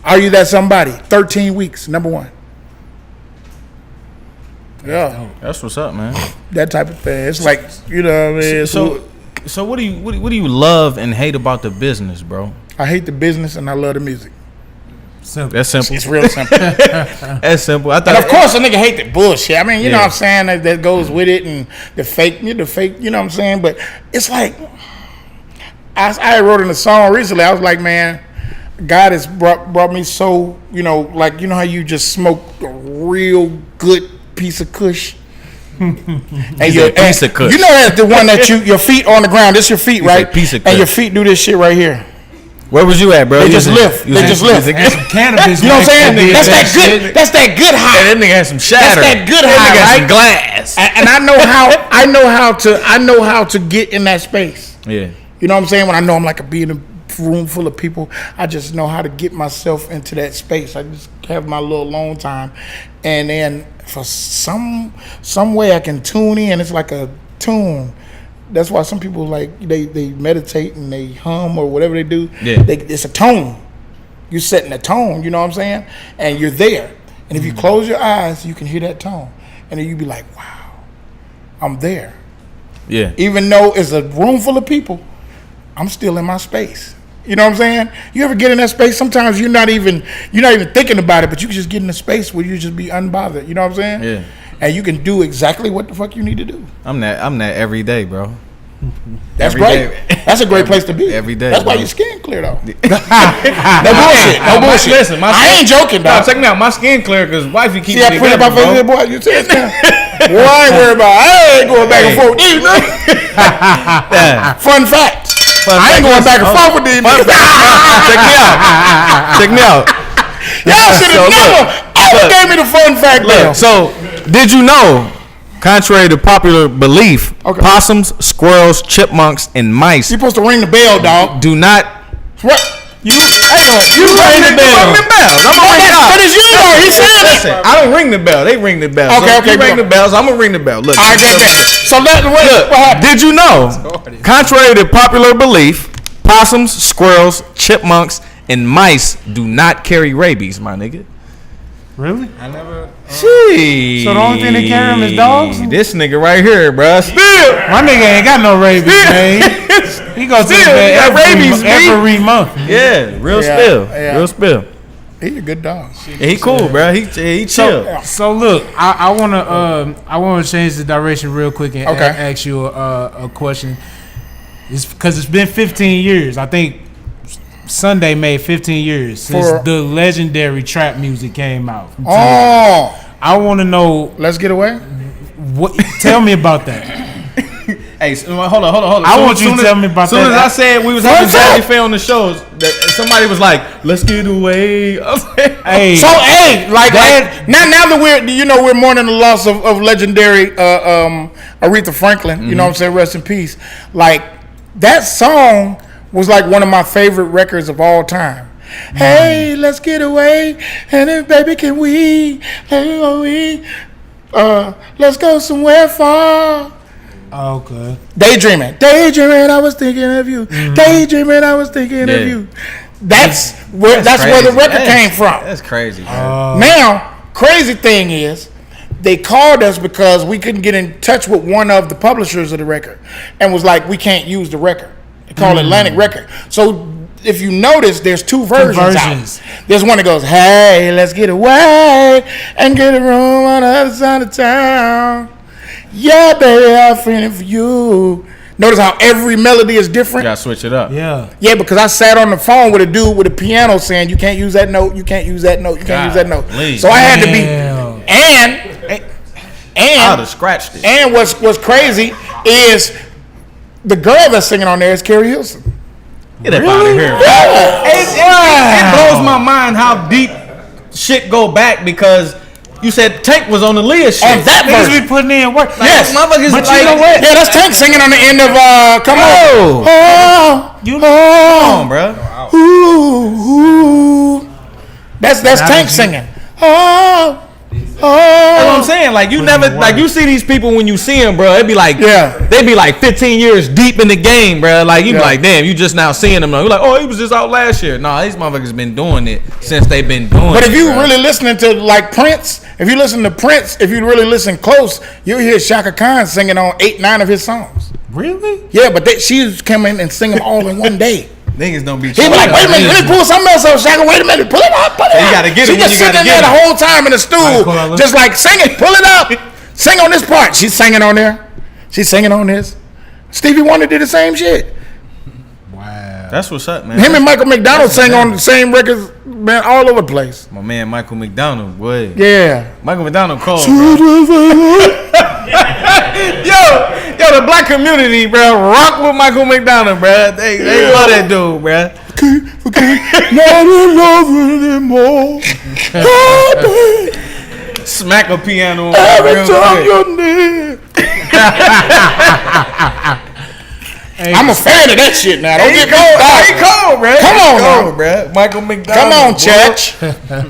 Are You That Somebody? 13 weeks, number 1. Yeah. That's what's up, man. That type of thing. It's like, you know what I mean? So what do you love and hate about the business, bro? I hate the business and I love the music. Simple. That's simple. It's real simple. That's simple. I thought, And of course, a nigga hate the bullshit. I mean, you know what I'm saying? That goes with it, and the fake, you know what I'm saying? But it's like, I wrote in a song recently. I was like, man, God has brought me so, you know, like, you know how you just smoke a real good piece of kush? And piece of kush. You know that's the one that your feet on the ground. This your feet, right? Piece of kush. And your feet do this shit right here. Where was you at, bro? They just lift. They just lift. That's some cannabis. You know what I'm saying? That's that good. Shit. That's that good high. That nigga had some shatter. That's that good high, That nigga had right? some glass. And I know how to get in that space. Yeah. You know what I'm saying? When I know I'm like be in a room full of people, I just know how to get myself into that space. I just have my little alone time, and then for some way I can tune in. It's like a tune. That's why some people like they meditate and they hum or whatever they do. Yeah. It's a tone. You're setting a tone. You know what I'm saying? And you're there. And if you close your eyes, you can hear that tone, and then you be like, "Wow, I'm there." Yeah. Even though it's a room full of people, I'm still in my space. You know what I'm saying? You ever get in that space? Sometimes you're not even thinking about it, but you can just get in a space where you just be unbothered. You know what I'm saying? Yeah. And you can do exactly what the fuck you need to do. I'm that every day, bro. That's Every great. day. That's a great place to be. Every day, That's why bro. your skin clear though. No bullshit. No bullshit. Listen, I ain't joking, No, dog. check me out. My skin clear because wifey keeps See, I me put it together, about bro. boy. You tell us now. Boy, I ain't worried about. I ain't going back and forth with these niggas. Yeah. Fun fact. Fun I ain't fact, going back and listen, forth with these niggas. Check me out. Y'all should have never gave me the fun fact there. So, did you know, contrary to popular belief, possums, squirrels, chipmunks, and mice You supposed to ring the bell, dog. do not. What? You ring the bell. That is you, though. He said it. Listen, I don't ring the bell. They ring the bell. Okay, so okay, you ring go. the bells. I'm gonna ring the bell. Look. I got that. So what happened? Did you know, contrary to popular belief, possums, squirrels, chipmunks, and mice do not carry rabies, my nigga? Really? I never. Gee. So the only thing they carry them is dogs? This nigga right here, bruh. Still. My nigga ain't got no rabies, man. He goes to the Still, he vet got rabies, every month. Yeah, real Yeah, spill. yeah. Real spill. He's a good dog. Yeah, he cool, bro. He chill. So look, I wanna change the direction real quick and Okay. ask you a question. It's because it's been 15 years. I think Sunday made 15 years since For- the legendary trap music came out. Oh, I want to know let's get away. what. Tell me about that. Hey, hold on. I want you to tell me about Soon that. as I said we was having Jazze Pha on the shows, somebody was like, "Let's get away." Hey, So hey, like now that we're mourning the loss of legendary Aretha Franklin. You know what I'm saying? Rest in peace. Like That song was like one of my favorite records of all time. Hey, let's get away, and then baby, can we? Let's go somewhere far. Okay. Daydreaming, I was thinking of you. Daydreaming, I was thinking of you. That's where the record came from. That's crazy. Now, crazy thing is, they called us because we couldn't get in touch with one of the publishers of the record, and was like, we can't use the record. They call it Atlantic Record. So if you notice, there's two versions out. There's one that goes, hey, let's get away and get a room on the other side of town. Yeah, baby, I'm feeling for you. Notice how every melody is different. You gotta switch it up. Yeah, because I sat on the phone with a dude with a piano saying, you can't use that note, you can't use that note, you can't use that note. So I had to be, and I'd have scratched it. And what's crazy is the girl that's singing on there is Carrie Hilson. Get up out of here. It blows my mind how deep shit go back because you said Tank was on the Leah shit. And that Niggas version. be putting in work. Yes, motherfuckers. But Like, you know what? Yeah, that's Tank singing on the end of Come On. You Come on, bro. Ooh. That's Tank singing. That's what I'm saying. Like you never, like you see these people when you see them, bro. It'd be like, they be like 15 years deep in the game, bro. Like you be like, damn, you just now seeing them. You're like, oh, he was just out last year. Nah, these motherfuckers been doing it since they've been doing it. But if you bro. really listening to like Prince, if you listen to Prince, if you really listen close, you'll hear Shaka Khan singing on 8-9 of his songs. Really? Yeah, but she's coming and sing them all in one day. Niggas don't be. He be like, wait a minute, let me pull something else up, Shaka. Wait a minute, pull it up, pull it up. You gotta get it She when just you gotta sitting get there it. the whole time in the stool, just like sing it, pull it up, sing on this part. She's singing on there. She's singing on this. Stevie Wonder did the same shit. Wow. That's what's up, man. Him and Michael McDonald sang on the same records, man, all over the place. My man Michael McDonald, boy. Yeah. Michael McDonald cold. Yo, the black community, bro, rock with Michael McDonald, bro. They love that dude, bro. Not in love anymore. Smack a piano. Every time your name. I'm a fan of that shit now. Don't get me started. He cold, bro. Come on, bro. Michael McDonald. Come on, Church.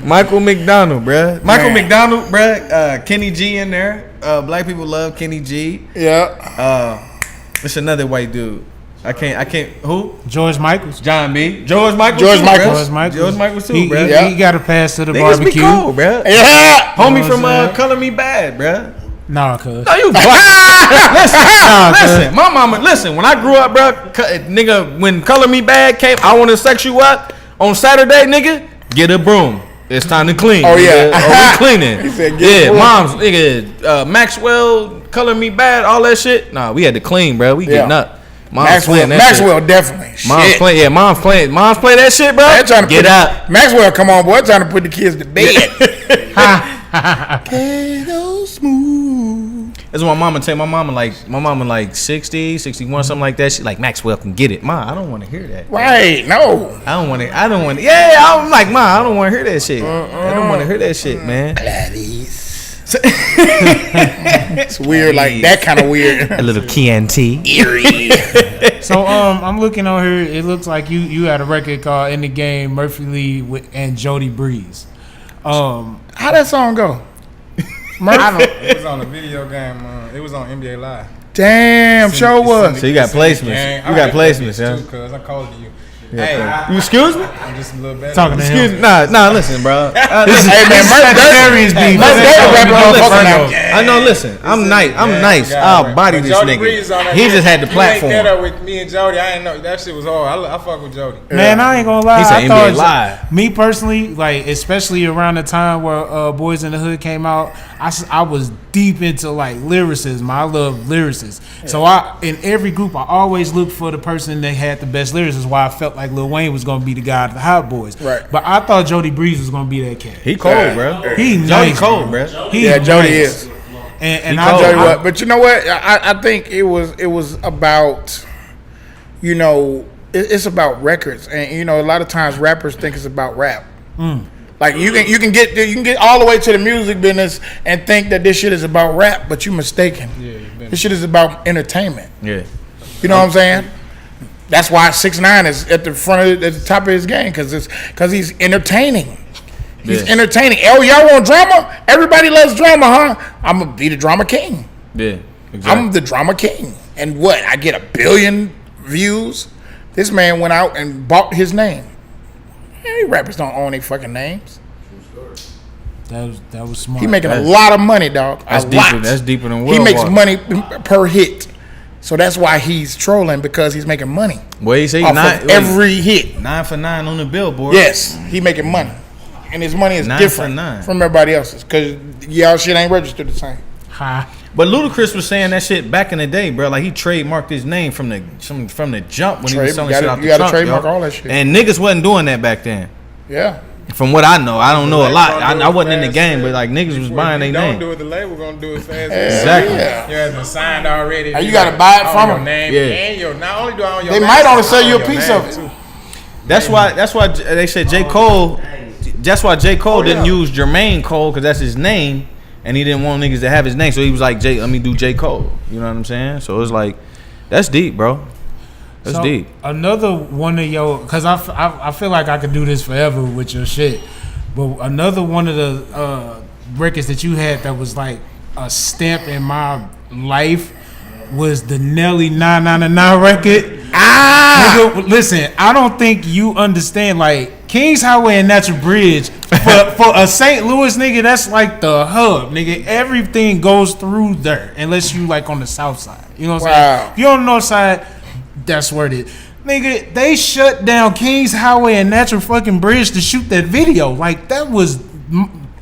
Michael McDonald, bro. Michael McDonald, bro. Kenny G in there. Black people love Kenny G. Yeah. It's another white dude. I can't. Who? George Michaels. John B. George Michaels. George too, Michaels. bro. George Michaels too, bro. He got to pass to the Niggas barbecue. be cold, bro. Yeah. Homie You know from what I'm saying? Color Me Bad, bro. Nah, cuz. No, you black. Listen, my mama. Listen, when I grew up, bro, nigga, when Color Me Bad came, I want to sex you up on Saturday, nigga. Get a broom. It's time to clean. Oh, yeah. Nigga. Oh, we cleaning. He said, get a broom. Mom's nigga, Maxwell, Color Me Bad, all that shit. Nah, we had to clean, bro. We getting up. Mom's playing that Maxwell shit. definitely. Mom's playing. Yeah, mom's playing that shit, bro. They're trying to get up. Maxwell, come on, boy. Trying to put the kids to bed. Hello, smooth. That's what my mama tell. My mama like 60, 61, something like that. She like, Maxwell can get it. Ma, I don't want to hear that. Right? No. I don't want to. Yeah, I'm like, Ma, I don't want to hear that shit. I don't want to hear that shit, man. Gladys. It's weird, like that kind of weird. A little Chianti. Eerie. So I'm looking on here. It looks like you had a record called "In the Game," Murphy Lee and Jody Breeze. How that song go? It was on a video game. It was on NBA Live. Damn, show was. So you got placements. You got placements, yeah. Cause I called you. Yeah, Hey, you excuse me? I'm just a little better. Talking to Excuse him. me. Nah, listen, bro. Hey man, I know, listen. I'm nice. I'll body this nigga. He just had the platform. You that up with me and Jody. I ain't know that shit was hard. I fuck with Jody. Man, I ain't gonna lie. He said I NBA thought Live. me personally, like especially around the time where Boys in the Hood came out, I was deep into like lyricism. I love lyricists. So in every group I always looked for the person that had the best lyrics. That's why I felt like Lil Wayne was gonna be the guy of the Hot Boys. Right. But I thought Jody Breeze was gonna be that cat. He cold, bro. He Jody nice, cold, bro. bro. He Yeah, Jody nice. is. And I'll tell you what, but you know what? I think it was about, you know, it's about records, and you know, a lot of times rappers think it's about rap. Like you can get all the way to the music business and think that this shit is about rap, but you're mistaken. Yeah, This shit is about entertainment. Yeah. You know what I'm saying? That's why 6ix9ine is at the front at the top of his game because he's entertaining. He's entertaining. Oh, y'all want drama? Everybody loves drama, huh? I'm gonna be the drama king. Yeah, exactly. I'm the drama king. And what? I get 1 billion views. This man went out and bought his name. Any rappers don't own their fucking names. That was smart. He making a lot of money, dog. That's deeper. That's deeper than He makes money per hit. So that's why he's trolling because he's making money. Well, he say every hit. 9 for 9 on the billboard. Yes, he making money, and his money is 9 different for 9 from everybody else's because y'all shit ain't registered the same. But Ludacris was saying that shit back in the day, bro. Like he trademarked his name from the jump when he was selling shit out the trunk. You got to trademark all that shit. And niggas wasn't doing that back then. Yeah. From what I know, I don't know a lot. I wasn't in the game, but like niggas was buying their name. Don't do it. The label gonna do it fast. Exactly. Yeah. You have been signed already. And you gotta buy it from your them. name and your. Not only do I own your they name, might only sell you a piece of it. Too. That's why they said J. Cole. That's why J. Cole didn't use Jermaine Cole because that's his name, and he didn't want niggas to have his name. So he was like, let me do J. Cole. You know what I'm saying? So it's like, that's deep, bro. That's deep. Another one of your, because I feel like I could do this forever with your shit. But another one of the records that you had that was like a stamp in my life was the Nelly 999 record. Nigga, listen, I don't think you understand. Like Kings Highway and Natural Bridge for a St. Louis nigga, that's like the hub, nigga. Everything goes through there unless you like on the south side. You know what I'm saying? If you're on the north side, that's where it is. Nigga, they shut down Kings Highway and Natural fucking Bridge to shoot that video. Like, that was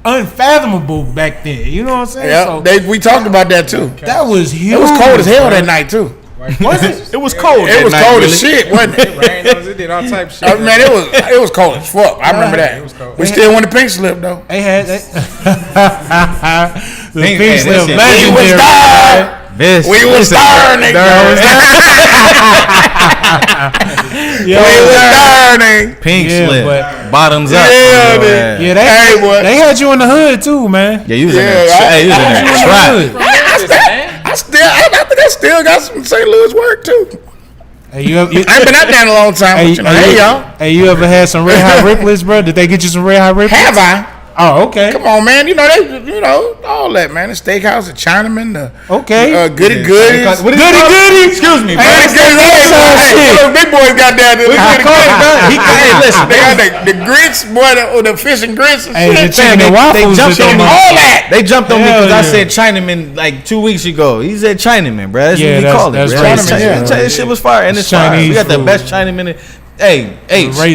unfathomable back then. You know what I'm saying? Yeah, so, we talked about that too. That was huge. It was cold as hell that night too. Was it? It was cold. It was cold as shit, wasn't it? It rained on us, it did all type of shit. Man, it was cold as fuck. I remember that. It was cold. We still won the pink slip though. They had the Pink pink slip slip. legendary. We was starting. Pink slip. Bottoms up. Yeah, they had you in the hood too, man. Yeah, you was in the trap. I think I still got some St. Louis work too. Hey, you I ain't been out there in a long time. But y'all. Hey, you ever had some Red Hot Ripplers, bro? Did they get you some Red Hot Ripplers? Have I? Oh, okay. Come on, man. All that, man. The steakhouse, the Chinaman, the goody goodies. Goody goody. Excuse me, bro. Those big boys got down there. Hey, listen. They got the grits, boy, the fish and grits and Hey, the shit. chicken and waffles. jumped on me. All that. They jumped on me because I yeah. said Chinaman like 2 weeks ago. He said Chinaman, bro. That's what we call it. that's Bro. racist, yeah. This shit was fire, and it's fire. Chinese We got the food. best Chinaman. Hey,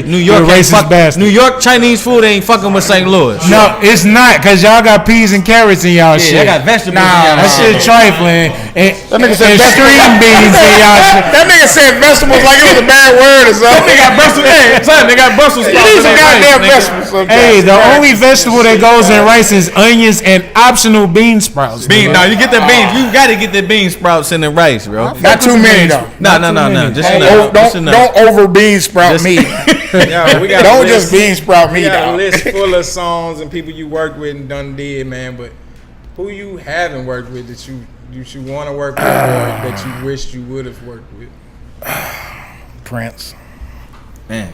New you're York a ain't racist bastard. New York Chinese food ain't fucking with St. Louis. No, it's not, because y'all got peas and carrots in y'all shit. They got vegetables. That shit trifling. And nigga said string beans in y'all shit. That nigga said vegetables like it was a bad word or something. They got Brussels. They got Brussels sprouts. These in are their goddamn rice, vegetables. Hey, the only vegetable that goes in rice is onions and optional bean sprouts. No, you get the beans. You got to get the bean sprouts in the rice, bro. Not too many though. No. Just enough. Don't over bean sprout me. Yeah, we got Don't just bean sprout me, We got a dog. list full of songs and people you worked with and done did, man. But who you haven't worked with that you want to work with or that you wished you would have worked with? Prince. Man.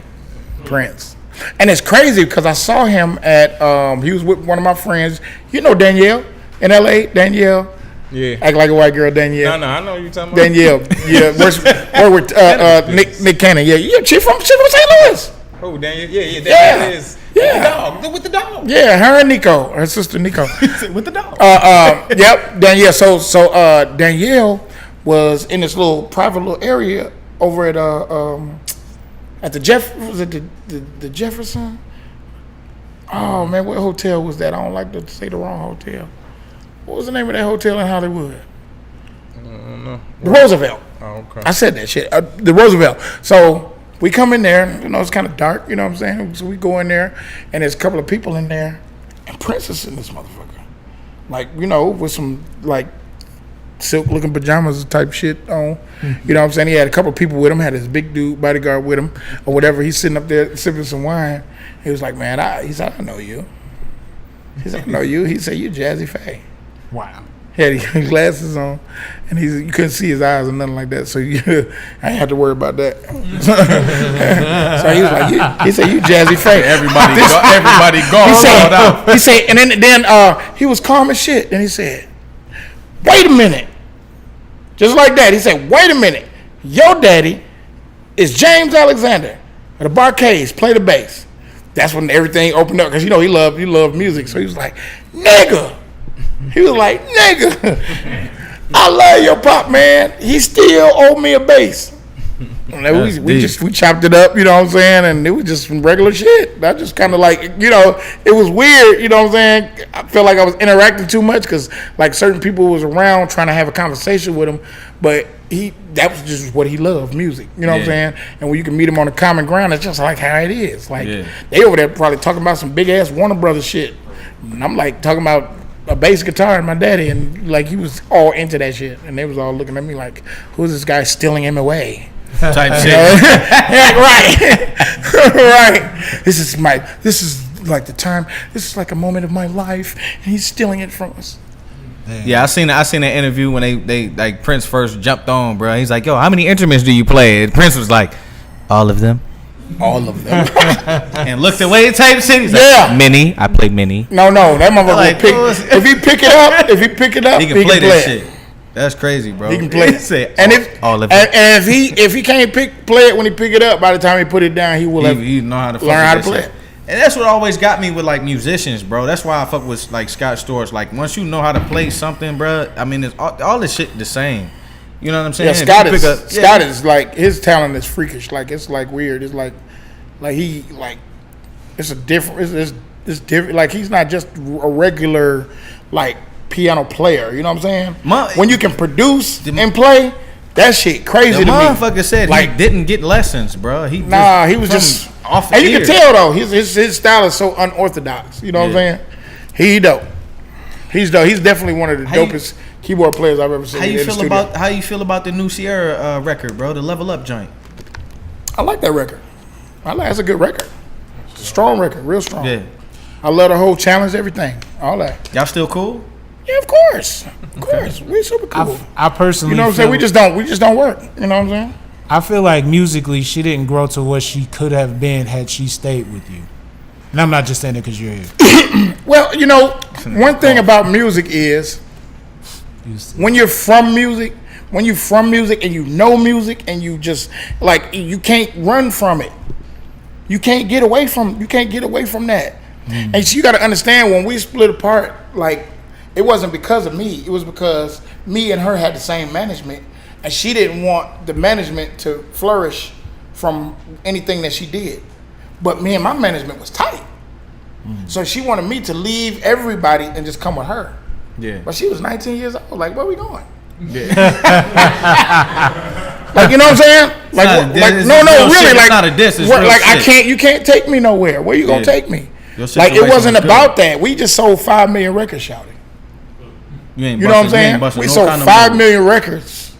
Prince. And it's crazy because I saw him at he was with one of my friends. You know Danielle in LA? Danielle. Yeah. Act like a white girl, Danielle. No, I know you talking about. Danielle. Yeah. Work with Nick Cannon. Yeah. She from St. Louis. Oh, Daniel. Yeah. Daniel is. Yeah. With the dog. Yeah, her and Nico, her sister Nico. With the dog. Yep, Danielle. So Danielle was in this little private little area over at the the Jefferson? Oh man, what hotel was that? I don't like to say the wrong hotel. What was the name of that hotel in Hollywood? I don't know. The Roosevelt. Oh, okay. I said that shit. The Roosevelt. So we come in there, it's kind of dark, you know what I'm saying? So we go in there, and there's a couple of people in there, and Prince is in this motherfucker. Like, with some, like, silk-looking pajamas type shit on. You know what I'm saying? He had a couple of people with him, had his big dude bodyguard with him, or whatever. He's sitting up there sipping some wine. He was like, man, he said, I know you. He said, I know you. He said, you Jazze Pha. Wow. He had his glasses on, and you couldn't see his eyes or nothing like that. So I didn't have to worry about that. So he was like, he said, "You Jazze Pha." Everybody gone. He said, and then he was calm as shit. And he said, "Wait a minute," just like that. He said, "Wait a minute, your daddy is James Alexander of the Barcades. Play the bass." That's when everything opened up because he loved music. So he was like, "Nigga," he was like, "Nigga, I love your pop, man. He still owed me a bass." And we chopped it up, you know what I'm saying, and it was just some regular shit. I just kind of like, it was weird, you know what I'm saying. I felt like I was interacting too much because like certain people was around trying to have a conversation with him, but that was just what he loved, music, you know what I'm saying. And when you can meet him on a common ground, it's just like how it is. Like they over there probably talking about some big ass Warner Brothers shit, and I'm like talking about a bass guitar and my daddy, and like he was all into that shit, and they was all looking at me like, who's this guy stealing him away? Type shit. Right. Right. This is like the time. This is like a moment of my life, and he's stealing it from us. Yeah, I seen that interview when they like Prince first jumped on, bro. He's like, "Yo, how many instruments do you play?" And Prince was like, "All of them." All of them. And looked away type shit. He's like, "Mini, I play mini." No, that motherfucker like, if he pick it up, he can play that shit. That's crazy, bro. He can play it. And if he can't play it when he pick it up, by the time he put it down, he will know how to learn how to play it. And that's what always got me with like musicians, bro. That's why I fuck with like Scott Storch. Like once you know how to play something, bro, I mean, it's all this shit the same. You know what I'm saying? Yeah, Scott is like, his talent is freakish. Like it's like weird. It's like he like it's a different. It's different. Like he's not just a regular like piano player. You know what I'm saying? When you can produce and play, that shit crazy to me. The motherfucker said like, he didn't get lessons, bro. He was just off the and ear. You can tell though, his style is so unorthodox. You know what I'm saying? He dope. He's dope. He's definitely one of the dopest keyboard players I've ever seen. How you feel about the new Sierra record, bro? The Level Up joint. I like that record. That's a good record. It's a strong record, real strong. Yeah. I love the whole challenge, everything, all that. Y'all still cool? Yeah, of course. We're super cool. I personally, you know what I'm saying? We just don't work. You know what I'm saying? I feel like musically, she didn't grow to what she could have been had she stayed with you. And I'm not just saying it because you're here. Well, one thing about music is when you're from music, and you know music, and you just like you can't run from it. You can't get away from that. And so you got to understand, when we split apart, like it wasn't because of me. It was because me and her had the same management, and she didn't want the management to flourish from anything that she did. But me and my management was tight. So she wanted me to leave everybody and just come with her. Yeah. But she was 19 years old. Like, where we going? Yeah. Like, you know what I'm saying? Like, really. Like, not a diss. It's like you can't take me nowhere. Where you gonna take me? Like, it wasn't about that. We just sold 5 million records, shouting. You know what I'm saying? We sold 5 million records,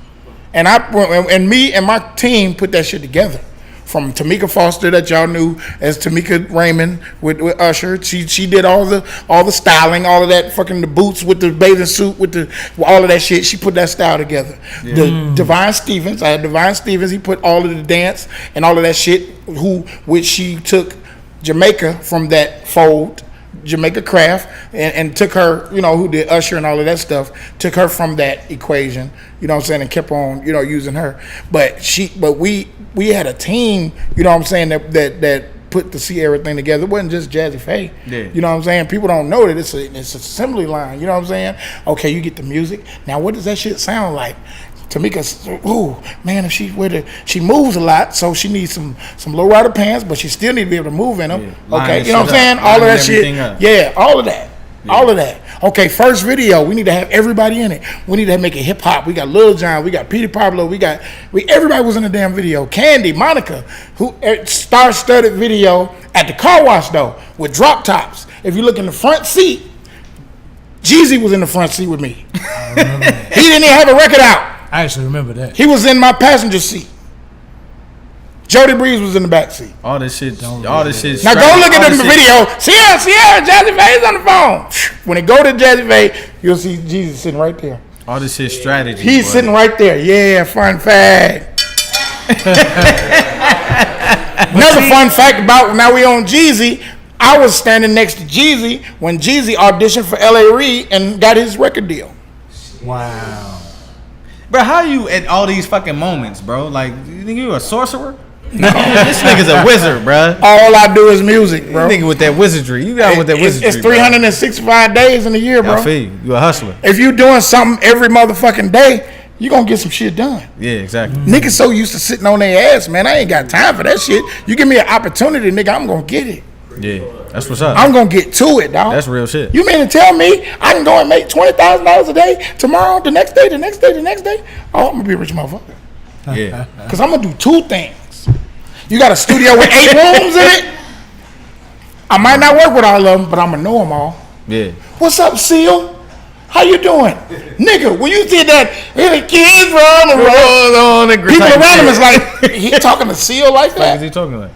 and me and my team put that shit together. From Tamika Foster, that y'all knew as Tamika Raymond with Usher, she did all the styling, all of that, fucking the boots with the bathing suit with all of that shit. She put that style together. Yeah. The Divine Stevens, I had Divine Stevens. He put all of the dance and all of that shit. Which she took Jamaica from that fold, Jamaica Craft, and took her, who did Usher and all of that stuff, took her from that equation, you know what I'm saying, and kept on, using her. But we had a team, you know what I'm saying, that put the Sierra thing together. It wasn't just Jazze Pha. Yeah. You know what I'm saying? People don't know that it's an assembly line, you know what I'm saying? Okay, you get the music. Now what does that shit sound like? Tamika's, man, if she moves a lot, so she needs some low-rider pants, but she still need to be able to move in them. Yeah. Okay, you know what I'm saying? All of that shit. Yeah, all of that. Yeah. All of that. Okay, first video, we need to have everybody in it. We need to make it hip-hop. We got Lil Jon, we got Petey Pablo, everybody was in the damn video. Candy, Monica, star-studded video at the car wash, though, with drop tops. If you look in the front seat, Jeezy was in the front seat with me. I remember that. He didn't even have a record out. I actually remember that. He was in my passenger seat. Jody Breeze was in the backseat. All this shit. Now go look at the video. Sierra, Jazze Pha is on the phone. When they go to Jazze Pha, you'll see Jesus sitting right there. All this shit strategy. He's sitting right there. Yeah, fun fact. Another fun fact about now we on Jeezy. I was standing next to Jeezy when Jeezy auditioned for L.A. Reid and got his record deal. Wow. Bro, how you at all these fucking moments, bro? Like, you think you a sorcerer? No, this nigga's a wizard, bro. All I do is music, bro. You nigga with that wizardry. You got with that wizardry. It's 365 days in a year, bro. I feel you. You a hustler. If you doing something every motherfucking day, you gonna get some shit done. Yeah, exactly. Niggas so used to sitting on their ass, man. I ain't got time for that shit. You give me an opportunity, nigga, I'm gonna get it. Yeah, that's what's up. I'm gonna get to it, dog. That's real shit. You mean to tell me I can go and make $20,000 a day tomorrow, the next day, the next day, the next day? Oh, I'm gonna be a rich motherfucker. Yeah. Cause I'm gonna do two things. You got a studio with 8 rooms in it. I might not work with all of them, but I'm gonna know them all. Yeah. What's up, Seal? How you doing? Nigga, when you did that, the kids run and roll on the people around him is like, he talking to Seal like that? What is he talking like?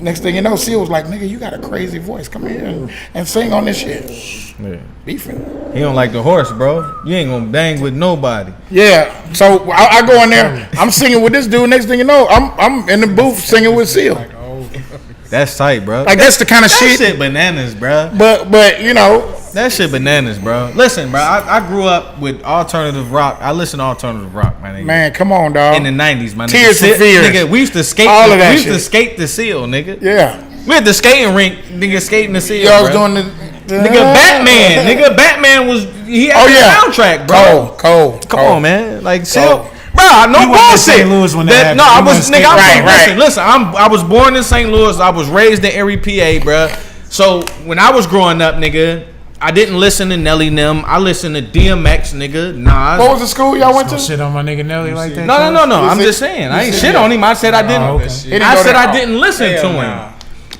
Next thing you know, Seal was like, nigga, you got a crazy voice. Come here and sing on this shit. Yeah. Beefing. He don't like the horse, bro. You ain't gonna bang with nobody. Yeah. So I go in there, I'm singing with this dude. Next thing you know, I'm in the booth singing with Seal. That's tight, bro. Like that's the kind of that shit. shit bananas, bro. But you know. That shit bananas, bro. Listen, bro. I grew up with alternative rock. I listen to alternative rock, man. Man, come on, dog. In the 90s, my nigga. Tears for Fears. Nigga, we used to skate. All of that we used shit. to skate the Seal, nigga. Yeah. We had the skating rink, nigga, skating the Seal. Y'all was bro. doing the nigga Batman. Nigga Batman was he had the soundtrack, bro. Cold. Come on, man. Like Seal. Bro, no You went to bullshit. St. Louis when that No, I happened. You was went nigga. right. Listen. I was born in St. Louis. I was raised in Erie, PA, bro. So when I was growing up, nigga, I didn't listen to Nelly them. I listened to DMX, nigga. Nas. What was the school y'all went to? Shit on my nigga Nelly like that. No. I'm just saying. I ain't shit on him. I said I didn't. Oh, okay. I said I didn't listen to him.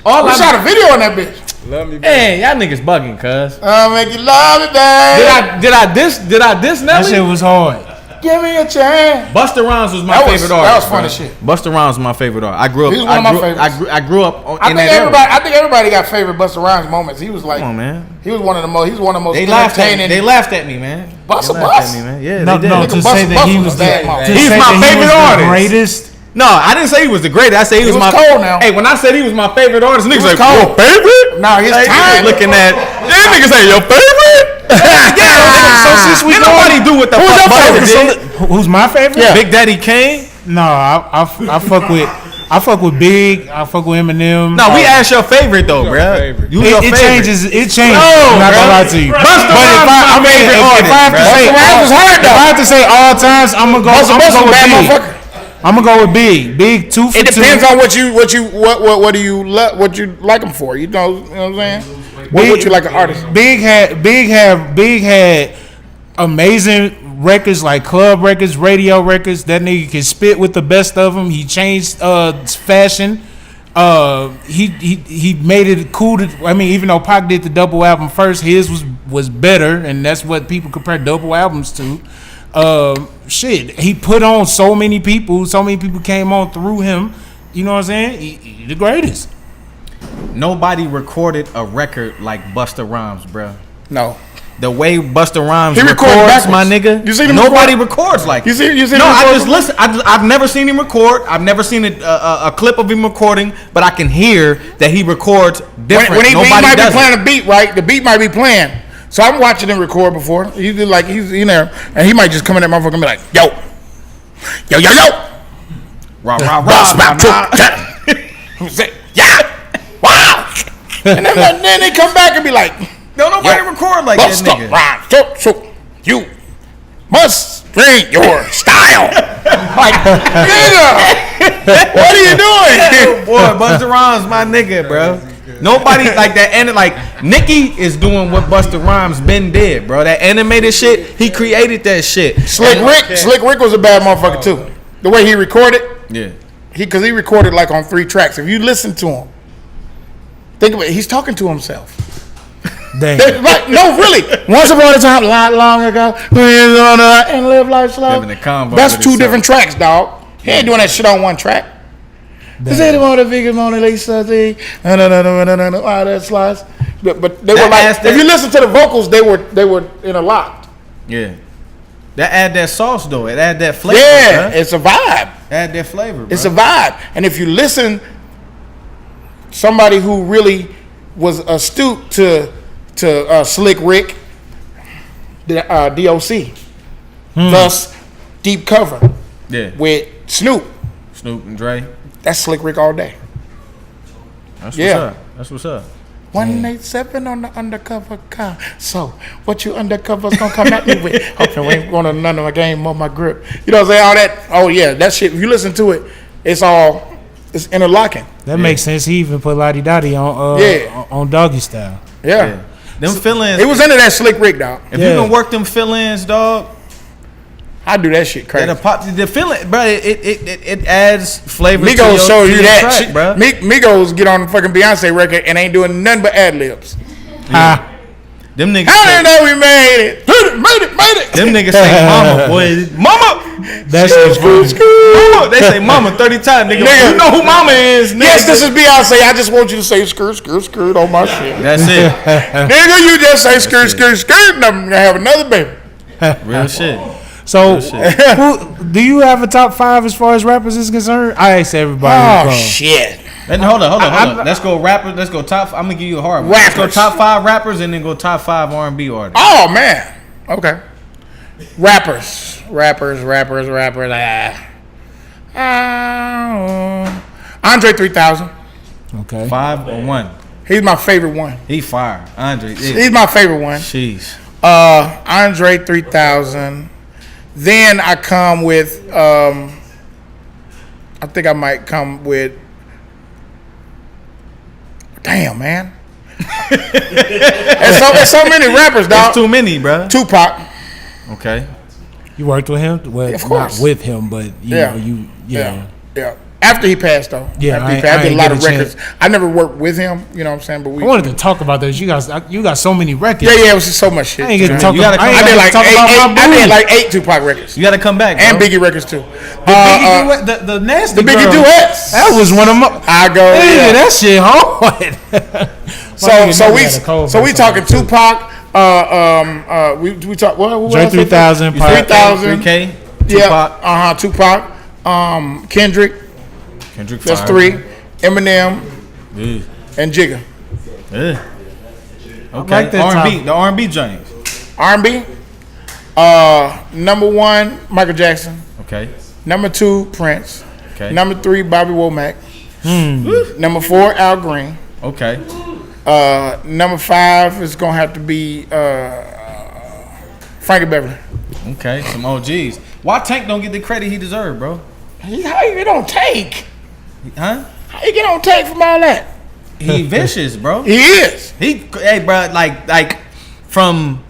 We shot a video on that bitch. Love me, Hey, y'all niggas bugging, cuz. I'll make you love me, babe. Did I diss That Nelly? shit was hard. Give me a chance. Busta Rhymes was my That was- favorite that artist. was funny bro. shit. Busta Rhymes was my favorite artist. I grew up. He was one of my favorites. I grew up I in think that era. I think everybody got favorite Busta Rhymes moments. He was like, Come on, man. he was one of the most. He's one of the most They laughed at me. entertaining. They laughed at me, man. Busta They laughed Bus? at me, man. Yeah, No, they did. no, Nigga, to say Busta that he was was a bad mouth. to He's say my that he favorite was the artist. greatest. No, I didn't say he was the greatest. I said he was was my. cold now. Hey, when I said he was my favorite artist, niggas was like, cold. your favorite? Nah, his Like, time. looking at. Yeah, niggas say your favorite. Yeah, So since we ain't nobody do what the Who's fuck your Busta favorite? did. Who's my favorite? Yeah. Big Daddy Kane. No, I fuck with Big. I fuck with Eminem. No, we asked your favorite though, Your bro. favorite. You your It favorite. changes. It changes. No, I'm not gonna bro. lie to you. Busta But if Rhymes I my mean, favorite if I have to artist, say, Busta Rhymes was hard, if I have to say all times, I'm gonna go. Busta I'm Bus gonna was a go bad with Big. motherfucker. I'm gonna go with Big. Big 2 for 2. It depends on what do you what you like him for. You know what I'm saying? What you like an artist? Big had amazing records like club records, radio records. That nigga can spit with the best of them. He changed fashion. He made it cool to. I mean, even though Pac did the double album first, his was better, and that's what people compare double albums to. Shit, he put on so many people. So many people came on through him. You know what I'm saying? He the greatest. Nobody recorded a record like Busta Rhymes, bro. No. The way Busta Rhymes He recorded records, backwards. my nigga. You seen him Nobody record? records like You see No, him I record? just listen. I've never seen him record. I've never seen a clip of him recording, but I can hear that he records different. When he Nobody might be does playing it. a beat, right? The beat might be playing. So I'm watching him record before. He's in there, and he might just come in that motherfucker and be like, yo. Rah, rah, Bust rah, my rah, rah. yeah, wow. And then they come back and be like, Don't nobody record like that Busta nigga. Rhymes, so you must bring your style. Like, nigga, what are you doing? Boy, Busta Rhymes, my nigga, bro. Nobody like that. And like Nicki is doing what Busta Rhymes been did, bro. That animated shit, he created that shit. Slick Rick was a bad motherfucker too. The way he recorded, Yeah. because he recorded like on 3 tracks. If you listen to him, think about it. He's talking to himself. Damn. Like, no, really. Once upon a time, a lot long ago, and live life slow. Having a combo That's with 2 himself. different tracks, dog. He ain't doing that shit on 1 track. Is anyone the biggest Mona Lisa thing? No, all that slides. But they were like, if you listen to the vocals, they were interlocked. Yeah. That add that sauce though. It add that flavor. Yeah, bro. it's a vibe. Add that flavor. Bro. It's a vibe. And if you listen, somebody who really was astute to Slick Rick, the DOC, thus Deep Cover, with Snoop and Dre. That's Slick Rick all day. That's what's up. That's what's up. 187 on the undercover car. So, what you undercovers gonna come at me with? Okay, we ain't going to none of my game on my grip. You know what I'm saying? All that. Oh yeah, that shit. If you listen to it, it's interlocking. That makes sense. He even put Lottie Dottie on Doggy Style. Yeah. Them fill-ins. It was into that Slick Rick, dog. If you can work them fill-ins, dog. I do that shit crazy. The feeling, bro, it adds flavor. Migos show you that track, shit, bro. Migos get on the fucking Beyonce record and ain't doing nothing but ad libs. Them niggas. How did know we made it? Made it. Them niggas say mama, boy, mama. That's mama. They say mama 30 times, nigga. You know who mama is, nigga. Yes, this is Beyonce. I just want you to say skirt on my shit. That's it. Nigga, you just say skirt, and I'm gonna have another baby. Real shit. So, do you have a top 5 as far as rappers is concerned? I asked everybody. Oh shit! And hold on. Let's go rappers. Let's go top. I'm gonna give you a hard one. Let's go top 5 rappers and then go top 5 R&B artists. Oh man. Okay. Rappers. Andre 3000. Okay. 5 or 1. He's my favorite one. He fire. Andre. He's my favorite one. Jeez. Andre 3000. Then I come with. I think I might come with. Damn, man. There's so many rappers, dog. There's too many, bro. Tupac. Okay. You worked with him? Well, of course. Not with him, but you know. Yeah. After he passed, though. Yeah, I did a lot of records. I never worked with him. You know what I'm saying? But I wanted to talk about this. You got so many records. Yeah. It was just so much shit. I ain't get to talk about. I did like 8 Tupac records. You got to come back, bro. And Biggie records too. The nasty. The Biggie duets. That was one of my. I go. Yeah, that shit hard. So we talking Tupac. We talk. What? Dre 3000. 3000. 3K. Tupac. Yeah. Tupac. Kendrick. That's 3. Eminem. And Jigga. Okay. Like R&B. The R&B joints. R&B. Number 1, Michael Jackson. Okay. Number 2, Prince. Okay. Number 3, Bobby Womack. Number 4, Al Green. Okay. Number 5 is gonna have to be Frankie Beverly. Okay. Some OGs. Why Tank don't get the credit he deserved, bro? How you get on Tank? Huh? How you get on Tank from all that? He vicious, bro. He is. Hey, bro. Like from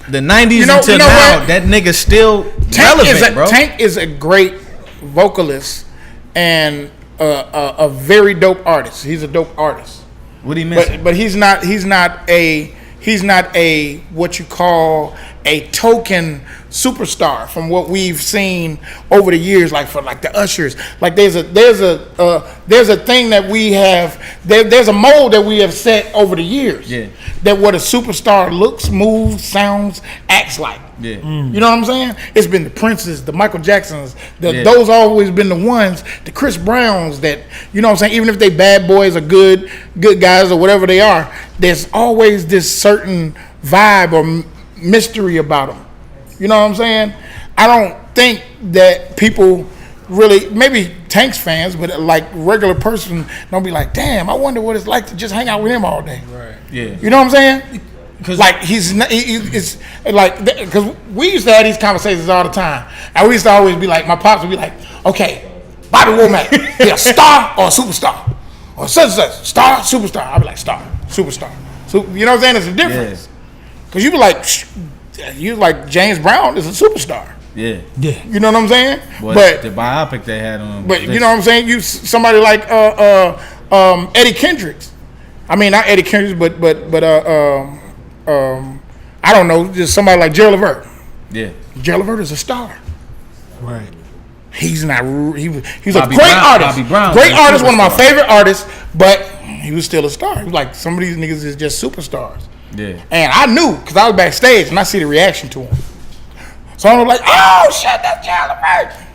the 90s until know now, what? that nigga still relevant, bro. Tank is a great vocalist and a very dope artist. He's a dope artist. What he missing? But he's not a what you call a token superstar from what we've seen over the years, like for like the Ushers. Like there's a thing that we have. There's a mold that we have set over the years. Yeah. That what a superstar looks, moves, sounds, acts like. Yeah. You know what I'm saying? It's been the Princes, the Michael Jacksons, those always been the ones, the Chris Browns that, you know what I'm saying, even if they bad boys or good guys or whatever they are, there's always this certain vibe or mystery about them. You know what I'm saying? I don't think that people really, maybe Tank's fans, but like regular person don't be like, damn, I wonder what it's like to just hang out with him all day. Right. Yeah. You know what I'm saying? Like it's like, because we used to have these conversations all the time, and we used to always be like, my pops would be like, okay, Bobby Womack, he a star or a superstar, or such and such, star, superstar. I'd be like, star, superstar. So you know what I'm saying? It's a difference. Because you be like, you like James Brown is a superstar. Yeah. You know what I'm saying? But the biopic they had on him. But you know what I'm saying? You somebody like Eddie Kendricks. I mean, not Eddie Kendricks, but I don't know, just somebody like Gerald Levert. Yeah. Gerald Levert is a star. Right. He's not. He was a Bobby great Brown- artist. Bobby Brown Great was a artist. One of my superstar. favorite artists. But he was still a star. He was like, some of these niggas is just superstars. Yeah. And I knew because I was backstage and I see the reaction to him. So I'm like, oh shit, that's Jazze Pha.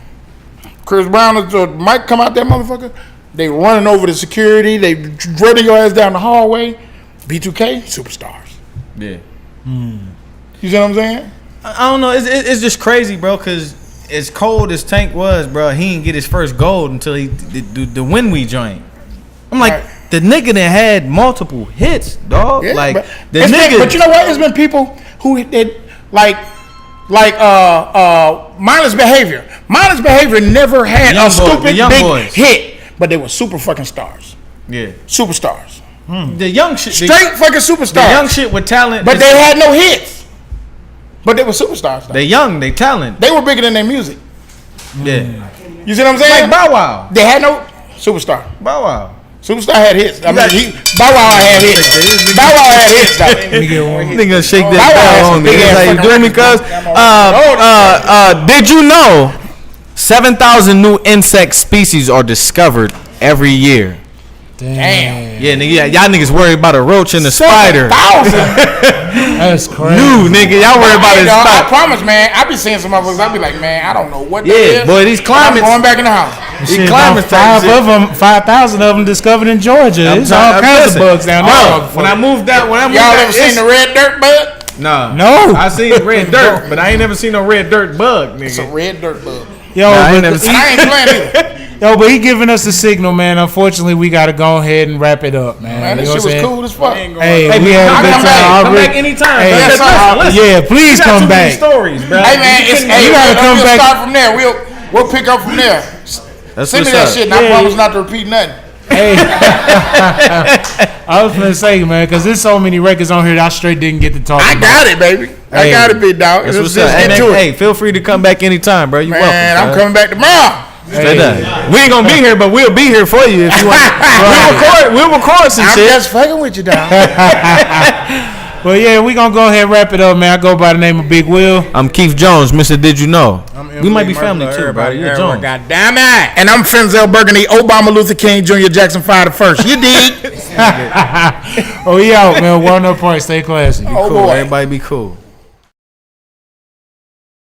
Chris Brown and Mike come out that motherfucker. They running over the security. They running your ass down the hallway. B2K superstars. Yeah. You see what I'm saying? I don't know. It's just crazy, bro. Cause as cold as Tank was, bro, he didn't get his first gold until he the When We joint. I'm like, Right. the nigga that had multiple hits, dog. Yeah, like but the it's nigga. been, but you know what? It's been people who did like Mindless Behavior. Mindless Behavior never had Young a Boys, stupid the Young big Boys. hit, but they were super fucking stars. Yeah. Superstars. The young shit. Straight fucking superstars. The young shit with talent. But they had no hits. But they were superstars. Though. They young. They talent. They were bigger than their music. Yeah. You see what I'm saying? Like Bow Wow. They had no superstar. Bow Wow. Superstar had hits. I mean, Bow Wow had hits. Bow Wow had hits, though. Nigga shake Bow Wow that had bell some on me. big That's ass how you fucking do me, records. cuz. Did you know 7,000 new insect species are discovered every year? Damn. Yeah, nigga, y'all niggas worried about a roach and a spider. 7,000. That's crazy. New, nigga, y'all worried about Hey, a dog, I spider. promise, man. I be seeing some motherfuckers. I be like, man, I don't know what that Yeah, is. boy, these but I'm climates. going back in the house. These Shit, climates about type shit. 5,000 of them discovered in Georgia. There's all kinds of bugs down there. When I moved out, Y'all ever seen the red dirt bug? Nah. No. I seen red dirt, but I ain't never seen no red dirt bug, It's a nigga. red dirt bug. Yo, Nah, I ain't but never the- seen- And I ain't playing either. Yo, but he giving us a signal, man. Unfortunately, we got to go ahead and wrap it up, man. Man, You this know shit what was I'm saying? cool as fuck. Hey, Hey, we had I'll a good come back. time. Come already. back anytime. Hey, bro. yes, sir. Listen, Yeah, please you got come too many back. stories, bro. Hey man, it's hey, You gotta come we'll back. start from there. We'll pick up from there. That's Send me what's that up. shit, and I Yeah. promise not to repeat nothing. Hey, I was gonna say, man, because there's so many records on here that I straight didn't get to talk I about. got it, baby. I Hey. got it, big dog. That's Let's what's up. just Hey, get man, to it. hey, feel free to come back anytime, bro. You Man, welcome. I'm cuz. coming back tomorrow. Straight up. We ain't gonna be here, but we'll be here for you if you want. We'll record some I'm shit. just fucking with you, dog. Well, yeah, we gonna go ahead and wrap it up, man. I go by the name of Big Will. I'm Keith Jones, Mr. Did You Know? I'm We might be Emily family Murphy, too, bro. everybody, You're everyone, Jones. God damn it. And I'm Fenzel Burgundy, Obama Luther King Jr. Jackson 5 the first. You dig? Oh, he out, man. 1 up point. Stay classy. Oh Cool. boy. Everybody be cool.